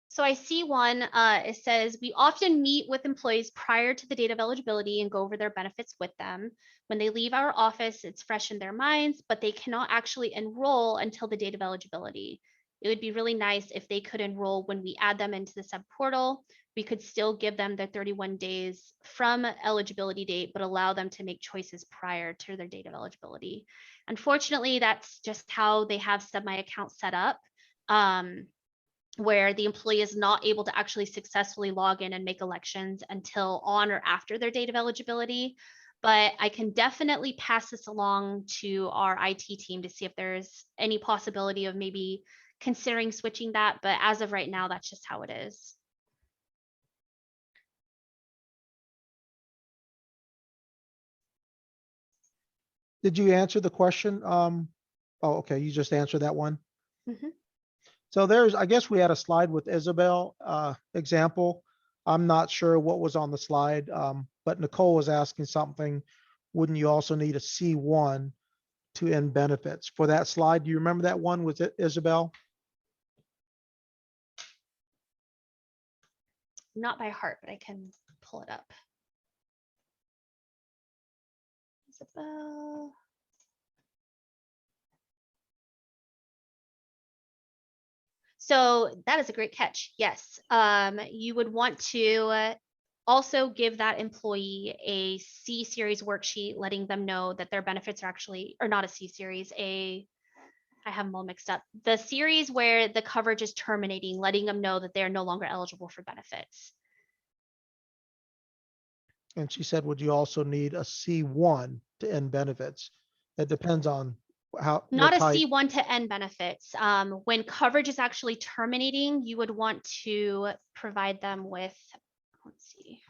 S1: So I see one, it says, we often meet with employees prior to the date of eligibility and go over their benefits with them. When they leave our office, it's fresh in their minds, but they cannot actually enroll until the date of eligibility. It would be really nice if they could enroll when we add them into the SEBB portal. We could still give them their 31 days from eligibility date, but allow them to make choices prior to their date of eligibility. Unfortunately, that's just how they have SEBB My Account set up. Where the employee is not able to actually successfully log in and make elections until on or after their date of eligibility. But I can definitely pass this along to our IT team to see if there's any possibility of maybe considering switching that. But as of right now, that's just how it is.
S2: Did you answer the question? Oh, okay, you just answered that one.
S1: Mm-hmm.
S2: So there's, I guess we had a slide with Isabel example. I'm not sure what was on the slide, but Nicole was asking something. Wouldn't you also need a C1 to end benefits for that slide? Do you remember that one? Was it Isabel?
S1: Not by heart, but I can pull it up. Isabel. So that is a great catch. Yes, you would want to also give that employee a C series worksheet, letting them know that their benefits are actually, or not a C series, I have them all mixed up. The series where the coverage is terminating, letting them know that they're no longer eligible for benefits.
S2: And she said, would you also need a C1 to end benefits? It depends on how.
S1: Not a C1 to end benefits. When coverage is actually terminating, you would want to provide them with, let's see.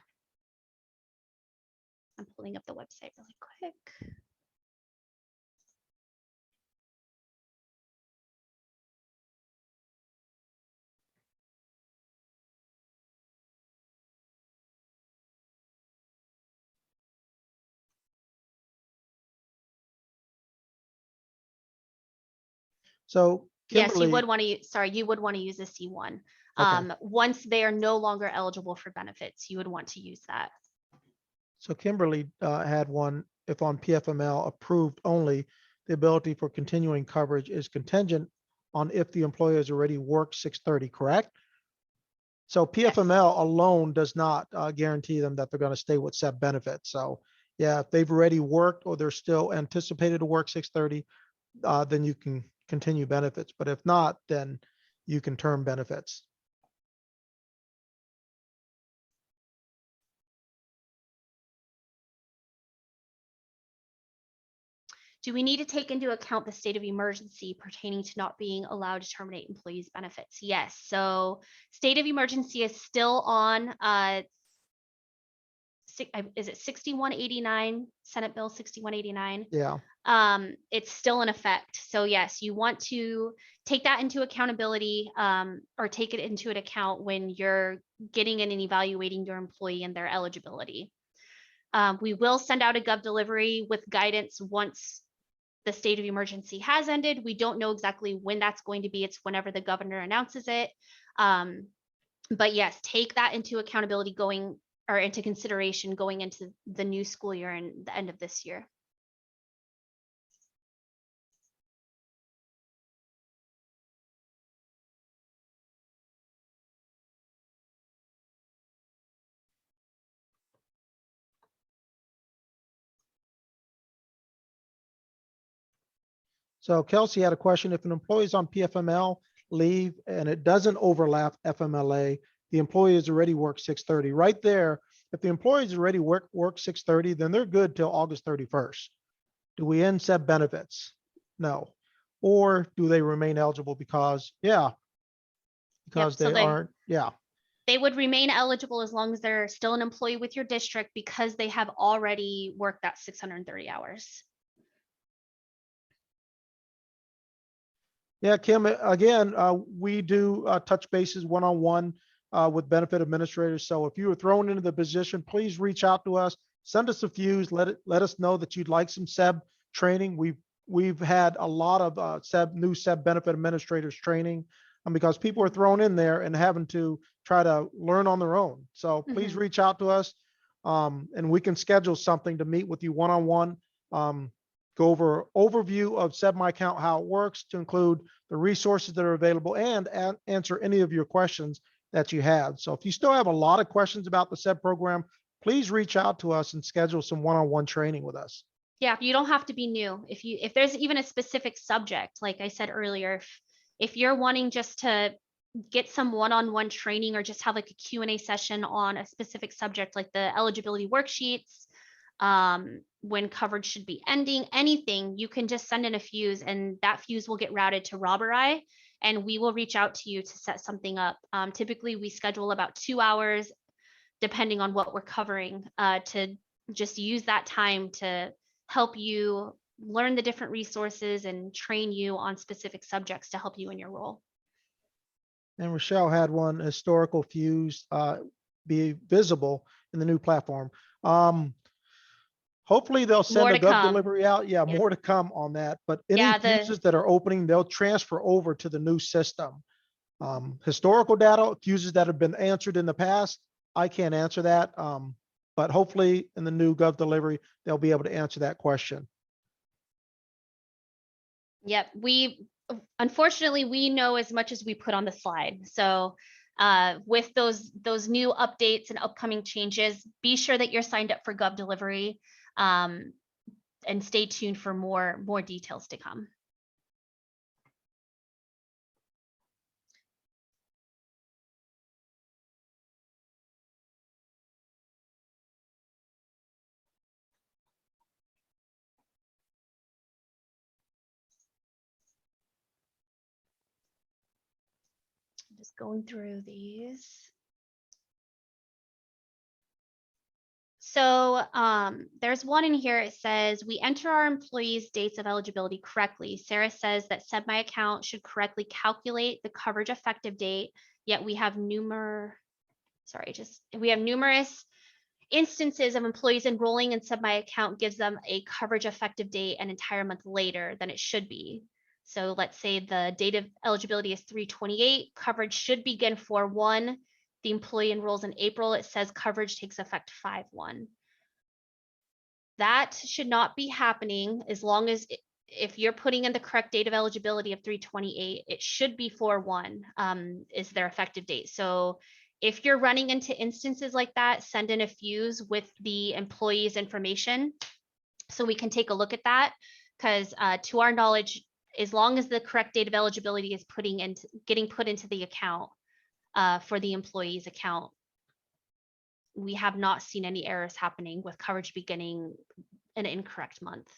S1: I'm pulling up the website really quick.
S2: So
S1: Yes, you
S2: Kimberly,
S1: would want to, sorry, you would want to use a C1.
S2: okay.
S1: Once they are no longer eligible for benefits, you would want to use that.
S2: So Kimberly had one, if on PFML approved only, the ability for continuing coverage is contingent on if the employee has already worked 630, correct? So PFML alone does not guarantee them that they're going to stay with SEBB benefits. So yeah, if they've already worked or they're still anticipated to work 630, then you can continue benefits. But if not, then you can term benefits.
S1: Do we need to take into account the state of emergency pertaining to not being allowed to terminate employees' benefits? Yes. So state of emergency is still on, is it 6189, Senate Bill 6189?
S2: Yeah.
S1: It's still in effect. So yes, you want to take that into accountability, or take it into an account when you're getting in and evaluating your employee and their eligibility. We will send out a gov delivery with guidance once the state of emergency has ended. We don't know exactly when that's going to be. It's whenever the governor announces it. But yes, take that into accountability going, or into consideration going into the new school year and the end of this year.
S2: So Kelsey had a question. If an employee is on PFML leave and it doesn't overlap FMLA, the employee has already worked 630. Right there, if the employees already work 630, then they're good till August 31st. Do we end SEBB benefits? No. Or do they remain eligible because, yeah, because
S1: so
S2: they aren't, yeah.
S1: They would remain eligible as long as they're still an employee with your district because they have already worked that 630 hours.
S2: Yeah, Kim, again, we do touch bases one-on-one with benefit administrators. So if you were thrown into the position, please reach out to us, send us a fuse, let us know that you'd like some SEBB training. We've had a lot of new SEBB benefit administrators training because people are thrown in there and having to try to learn on their own. So please reach out to us, and we can schedule something to meet with you one-on-one. Go over overview of SEBB My Account, how it works, to include the resources that are available and answer any of your questions that you have. So if you still have a lot of questions about the SEBB program, please reach out to us and schedule some one-on-one training with us.
S1: Yeah, you don't have to be new. If there's even a specific subject, like I said earlier, if you're wanting just to get some one-on-one training or just have like a Q&A session on a specific subject, like the eligibility worksheets, when coverage should be ending, anything, you can just send in a fuse and that fuse will get routed to Rob or I, and we will reach out to you to set something up. Typically we schedule about 2 hours, depending on what we're covering, to just use that time to help you learn the different resources and train you on specific subjects to help you in your role.
S2: And Rochelle had one, historical fuse be visible in the new platform. Hopefully they'll send a gov delivery out. Yeah, more to come on that. But any fuses that are opening, they'll transfer over to the new system. Historical data, fuses that have been answered in the past, I can't answer that. But hopefully in the new gov delivery, they'll be able to answer that question.
S1: Yep, unfortunately, we know as much as we put on the slide. So with those new updates and upcoming changes, be sure that you're signed up for gov delivery, and stay tuned for more details to come. Just going through these. So there's one in here. It says, we enter our employees' dates of eligibility correctly. Sarah says that SEBB My Account should correctly calculate the coverage effective date, yet we have numerous instances of employees enrolling in SEBB My Account gives them a coverage effective date an entire month later than it should be. So let's say the date of eligibility is 3/28, coverage should begin 4/1. The employee enrolls in April, it says coverage takes effect 5/1. That should not be happening as long as if you're putting in the correct date of eligibility of 3/28, it should be 4/1 is their effective date. So if you're running into instances like that, send in a fuse with the employee's information so we can take a look at that. Because to our knowledge, as long as the correct date of eligibility is getting put into the account for the employee's account, we have not seen any errors happening with coverage beginning an incorrect month.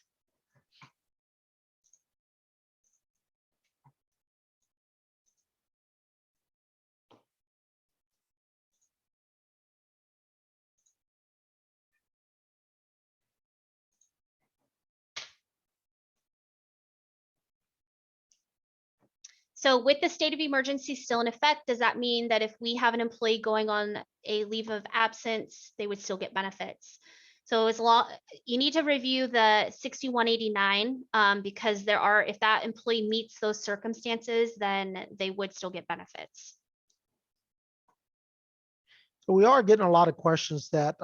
S1: So with the state of emergency still in effect, does that mean that if we have an employee going on a leave of absence, they would still get benefits? So as long, you need to review the 6189 because if that employee meets those circumstances, then they would still get benefits.
S2: So we are getting a lot of questions that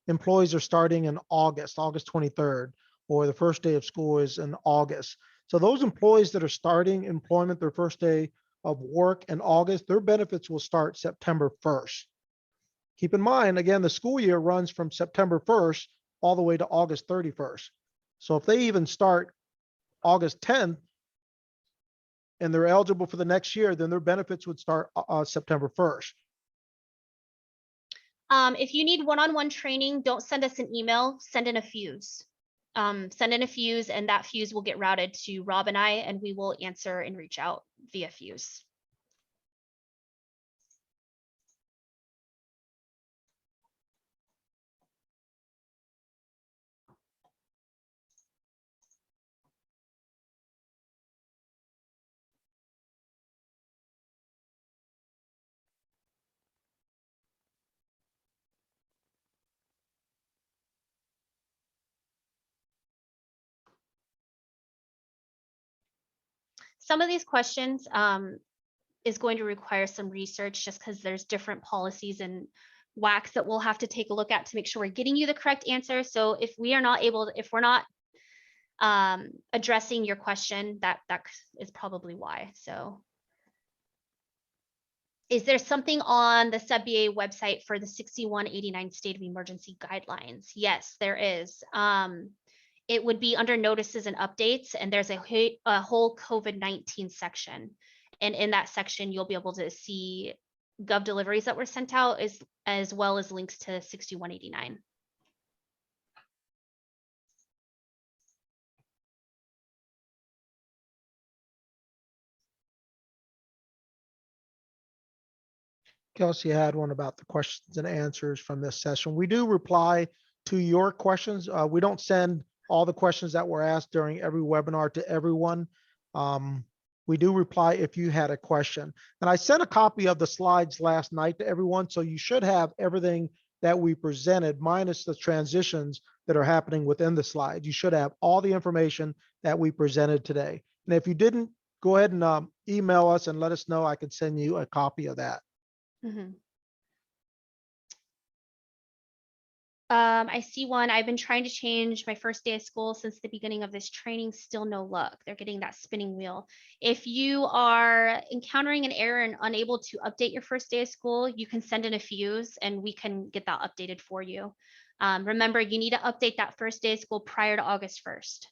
S2: employees are starting in August 23rd, or the first day of school is in August. So those employees that are starting employment, their first day of work in August, their benefits will start September 1st. Keep in mind, again, the school year runs from September 1st all the way to August 31st. So if they even start August 10th and they're eligible for the next year, then their benefits would start September 1st.
S1: If you need one-on-one training, don't send us an email, send in a fuse. Send in a fuse and that fuse will get routed to Rob and I, and we will answer and reach out via fuse. Some of these questions is going to require some research just because there's different policies and WACs that we'll have to take a look at to make sure we're getting you the correct answer. So if we're not addressing your question, that is probably why. So is there something on the SEBB website for the 6189 state of emergency guidelines? Yes, there is. It would be under notices and updates, and there's a whole COVID-19 section. And in that section, you'll be able to see gov deliveries that were sent out as well as links to 6189.
S2: Kelsey had one about the questions and answers from this session. We do reply to your questions. We don't send all the questions that were asked during every webinar to everyone. We do reply if you had a question. And I sent a copy of the slides last night to everyone, so you should have everything that we presented minus the transitions that are happening within the slides. You should have all the information that we presented today. And if you didn't, go ahead and email us and let us know. I can send you a copy of that.
S1: Mm-hmm. I see one. I've been trying to change my first day of school since the beginning of this training. Still no luck. They're getting that spinning wheel. If you are encountering an error and unable to update your first day of school, you can send in a fuse and we can get that updated for you. Remember, you need to update that first day of school prior to August 1st.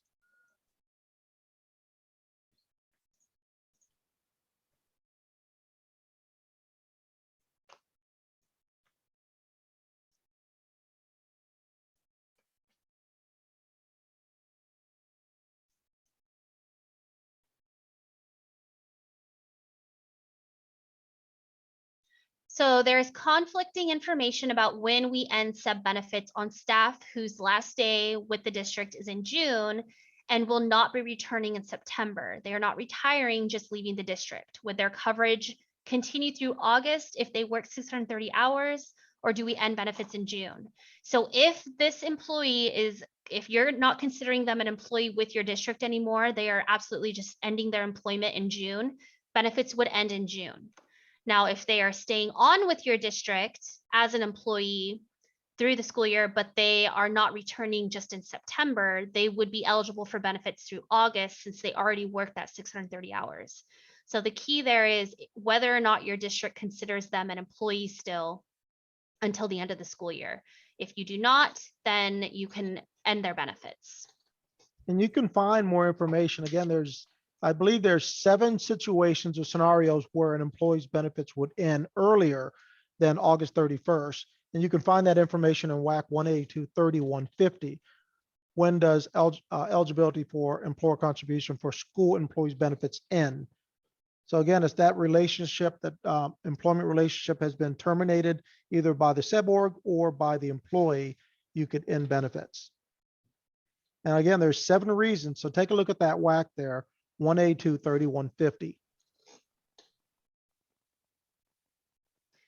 S1: So there's conflicting information about when we end SEBB benefits on staff whose last day with the district is in June and will not be returning in September. They are not retiring, just leaving the district. Would their coverage continue through August if they work 630 hours, or do we end benefits in June? So if this employee is if you're not considering them an employee with your district anymore, they are absolutely just ending their employment in June. Benefits would end in June. Now, if they are staying on with your district as an employee through the school year, but they are not returning just in September, they would be eligible for benefits through August since they already worked that 630 hours. So the key there is whether or not your district considers them an employee still until the end of the school year. If you do not, then you can end their benefits.
S2: And you can find more information. Again, I believe there's 7 situations or scenarios where an employee's benefits would end earlier than August 31st. And you can find that information in WAC 182-3150. When does eligibility for employer contribution for school employees benefits end? So again, it's that relationship, that employment relationship has been terminated either by the SEBB org or by the employee, you could end benefits. And again, there's 7 reasons. So take a look at that WAC there, 182-3150.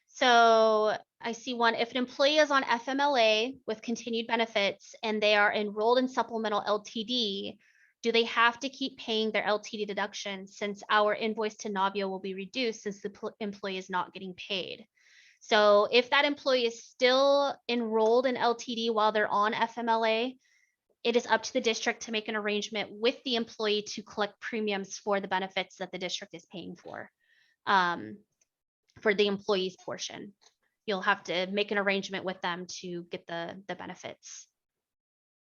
S1: So I see one, if an employee is on FMLA with continued benefits and they are enrolled in supplemental LTD, do they have to keep paying their LTD deduction since our invoice to Navio will be reduced since the employee is not getting paid? So if that employee is still enrolled in LTD while they're on FMLA, it is up to the district to make an arrangement with the employee to collect premiums for the benefits that the district is paying for the employee's portion. You'll have to make an arrangement with them to get the benefits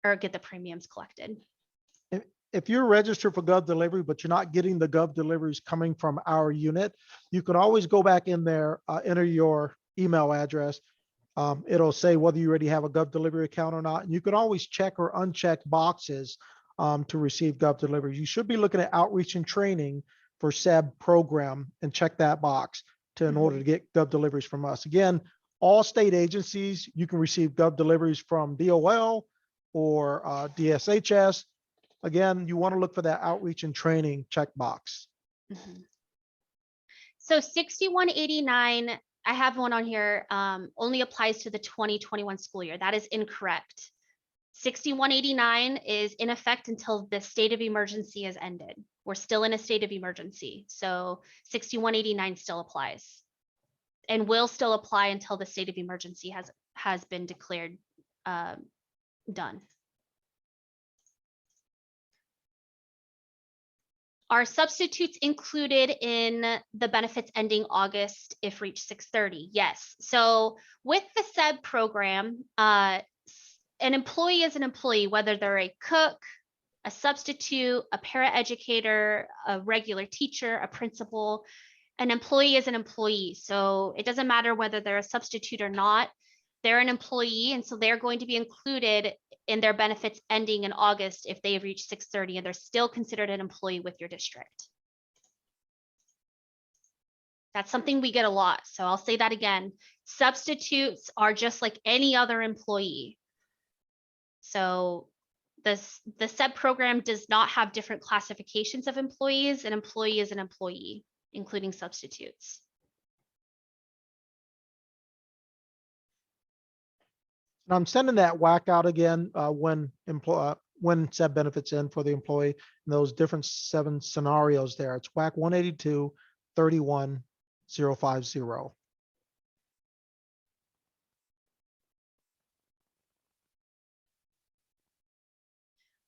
S1: or get the premiums collected.
S2: If you're registered for Gov Delivery, but you're not getting the Gov deliveries coming from our unit, you can always go back in there, enter your email address. It'll say whether you already have a Gov Delivery account or not. And you can always check or uncheck boxes to receive Gov deliveries. You should be looking at outreach and training for SEBB program and check that box in order to get Gov deliveries from us. Again, all state agencies, you can receive Gov deliveries from DOL or DSHS. Again, you want to look for that outreach and training checkbox.
S1: So 6189, I have one on here, only applies to the 2021 school year. That is incorrect. 6189 is in effect until the state of emergency is ended. We're still in a state of emergency. So 6189 still applies and will still apply until the state of emergency has been declared done. Are substitutes included in the benefits ending August if reached 630? Yes. So with the SEBB program, an employee is an employee, whether they're a cook, a substitute, a paraeducator, a regular teacher, a principal. An employee is an employee. So it doesn't matter whether they're a substitute or not. They're an employee, and so they're going to be included in their benefits ending in August if they have reached 630 and they're still considered an employee with your district. That's something we get a lot. So I'll say that again. Substitutes are just like any other employee. So the SEBB program does not have different classifications of employees. An employee is an employee, including substitutes.
S2: And I'm sending that WAC out again when SEBB benefits in for the employee in those different 7 scenarios there. It's WAC 182-31050.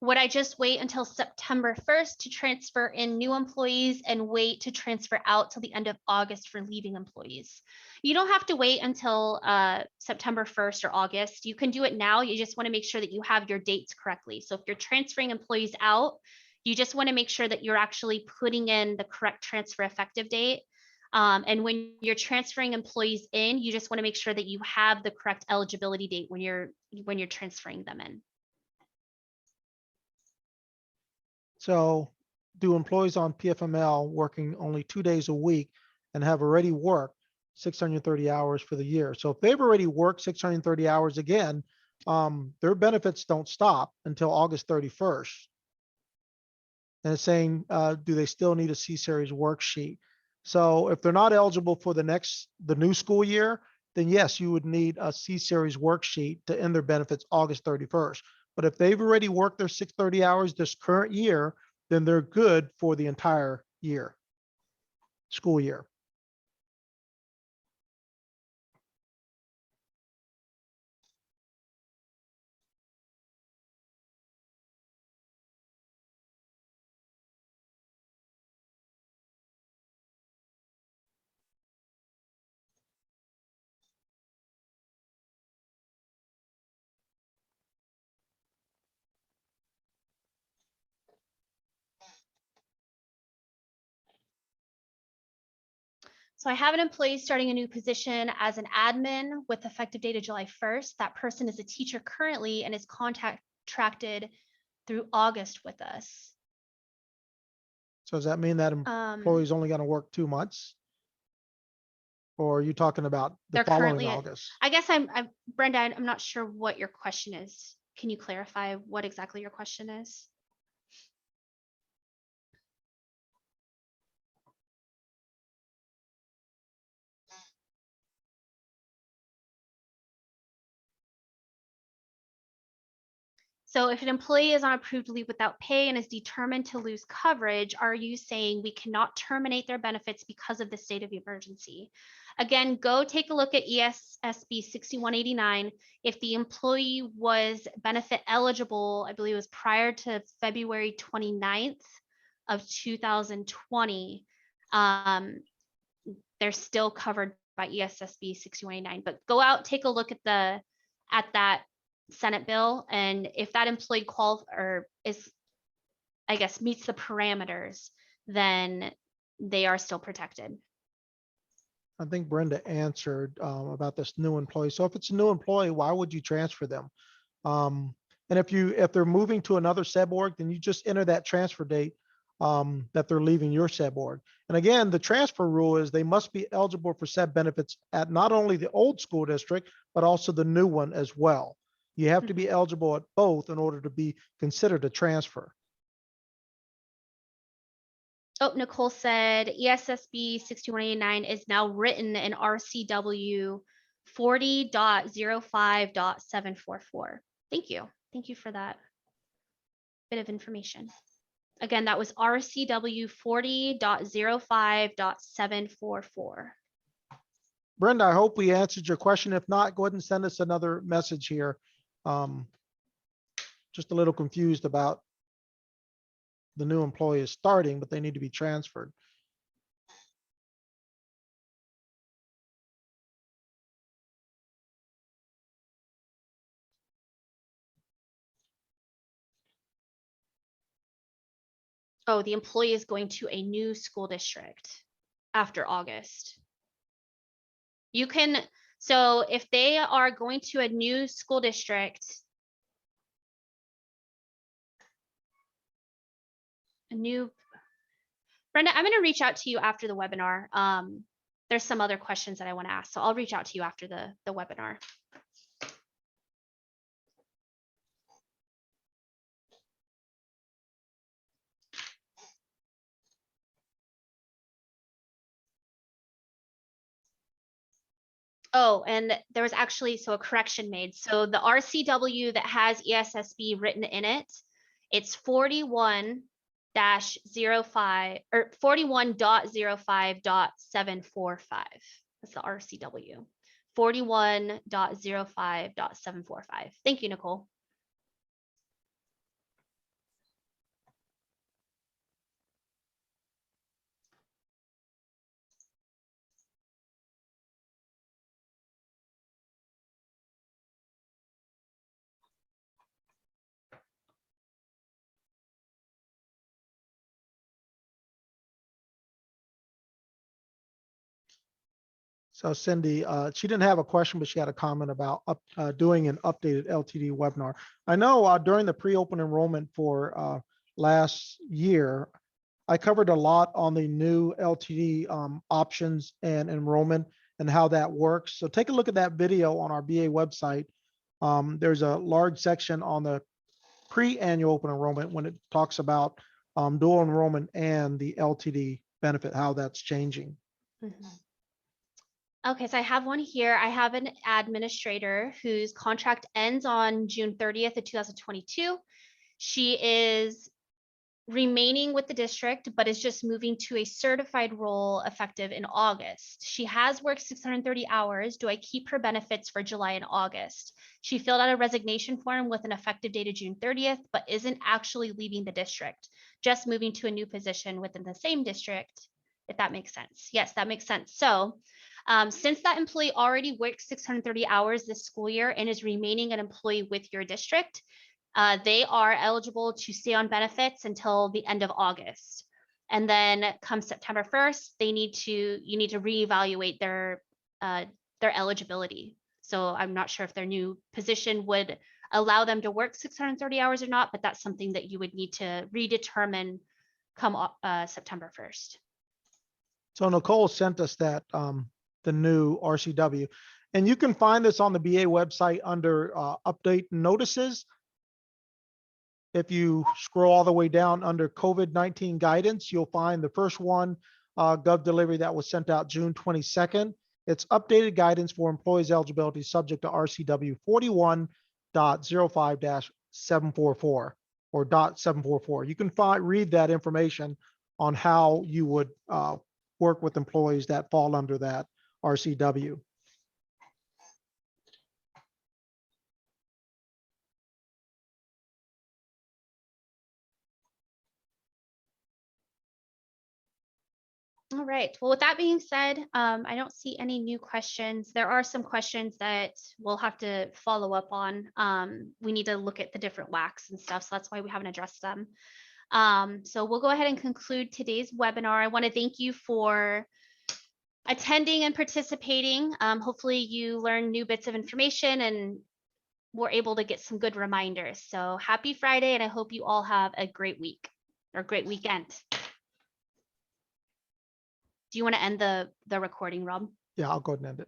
S1: Would I just wait until September 1st to transfer in new employees and wait to transfer out till the end of August for leaving employees? You don't have to wait until September 1st or August. You can do it now. You just want to make sure that you have your dates correctly. So if you're transferring employees out, you just want to make sure that you're actually putting in the correct transfer effective date. And when you're transferring employees in, you just want to make sure that you have the correct eligibility date when you're transferring them in.
S2: So do employees on PFML working only 2 days a week and have already worked 630 hours for the year? So if they've already worked 630 hours again, their benefits don't stop until August 31st. And it's saying, do they still need a C-Series worksheet? So if they're not eligible for the new school year, then yes, you would need a C-Series worksheet to end their benefits August 31st. But if they've already worked their 630 hours this current year, then they're good for the entire year, school year.
S1: So I have an employee starting a new position as an admin with effective date of July 1st. That person is a teacher currently and is contracted through August with us.
S2: So does that mean that employee is only going to work 2 months? Or are you talking about the
S1: They're
S2: following
S1: currently,
S2: August?
S1: I guess Brenda, I'm not sure what your question is. Can you clarify what exactly your question is? So if an employee is on approved leave without pay and is determined to lose coverage, are you saying we cannot terminate their benefits because of the state of emergency? Again, go take a look at ESSB 6189. If the employee was benefit eligible, I believe it was prior to February 29th of 2020, they're still covered by ESSB 6189. But go out, take a look at that Senate bill, and if that employee meets the parameters, then they are still protected.
S2: I think Brenda answered about this new employee. So if it's a new employee, why would you transfer them? And if they're moving to another SEBB org, then you just enter that transfer date that they're leaving your SEBB org. And again, the transfer rule is they must be eligible for SEBB benefits at not only the old school district, but also the new one as well. You have to be eligible at both in order to be considered a transfer.
S1: Oh, Nicole said ESSB 6189 is now written in RCW 40.05.744. Thank you. Thank you for that bit of information. Again, that was RCW 40.05.744.
S2: Brenda, I hope we answered your question. If not, go ahead and send us another message here. Just a little confused about the new employee is starting, but they need to be transferred.
S1: Oh, the employee is going to a new school district after August. You can, so if they are going to a new school district, Brenda, I'm going to reach out to you after the webinar. There's some other questions that I want to ask, so I'll reach out to you after the webinar. Oh, and there was actually a correction made. So the RCW that has ESSB written in it, it's 41-05 or 41.05.745. That's the RCW. 41.05.745. Thank you, Nicole.
S2: So Cindy, she didn't have a question, but she had a comment about doing an updated LTD webinar. I know during the pre-open enrollment for last year, I covered a lot on the new LTD options and enrollment and how that works. So take a look at that video on our BA website. There's a large section on the pre-annual open enrollment when it talks about dual enrollment and the LTD benefit, how that's changing.
S1: Mm-hmm. Okay, so I have one here. I have an administrator whose contract ends on June 30th of 2022. She is remaining with the district, but is just moving to a certified role effective in August. She has worked 630 hours. Do I keep her benefits for July and August? She filled out a resignation form with an effective date of June 30th, but isn't actually leaving the district, just moving to a new position within the same district, if that makes sense. Yes, that makes sense. So since that employee already worked 630 hours this school year and is remaining an employee with your district, they are eligible to stay on benefits until the end of August. And then come September 1st, you need to reevaluate their eligibility. So I'm not sure if their new position would allow them to work 630 hours or not, but that's something that you would need to redetermine come September 1st.
S2: So Nicole sent us that, the new RCW, and you can find this on the BA website under update notices. If you scroll all the way down under COVID-19 guidance, you'll find the first one, Gov delivery, that was sent out June 22nd. It's updated guidance for employees' eligibility subject to RCW 41.05-744 or .744. You can read that information on how you would work with employees that fall under that RCW.
S1: All right. Well, with that being said, I don't see any new questions. There are some questions that we'll have to follow up on. We need to look at the different WACs and stuff, so that's why we haven't addressed them. So we'll go ahead and conclude today's webinar. I want to thank you for attending and participating. Hopefully you learned new bits of information and were able to get some good reminders. So happy Friday, and I hope you all have a great week or great weekend. Do you want to end the recording, Rob?
S2: Yeah, I'll go ahead and end it.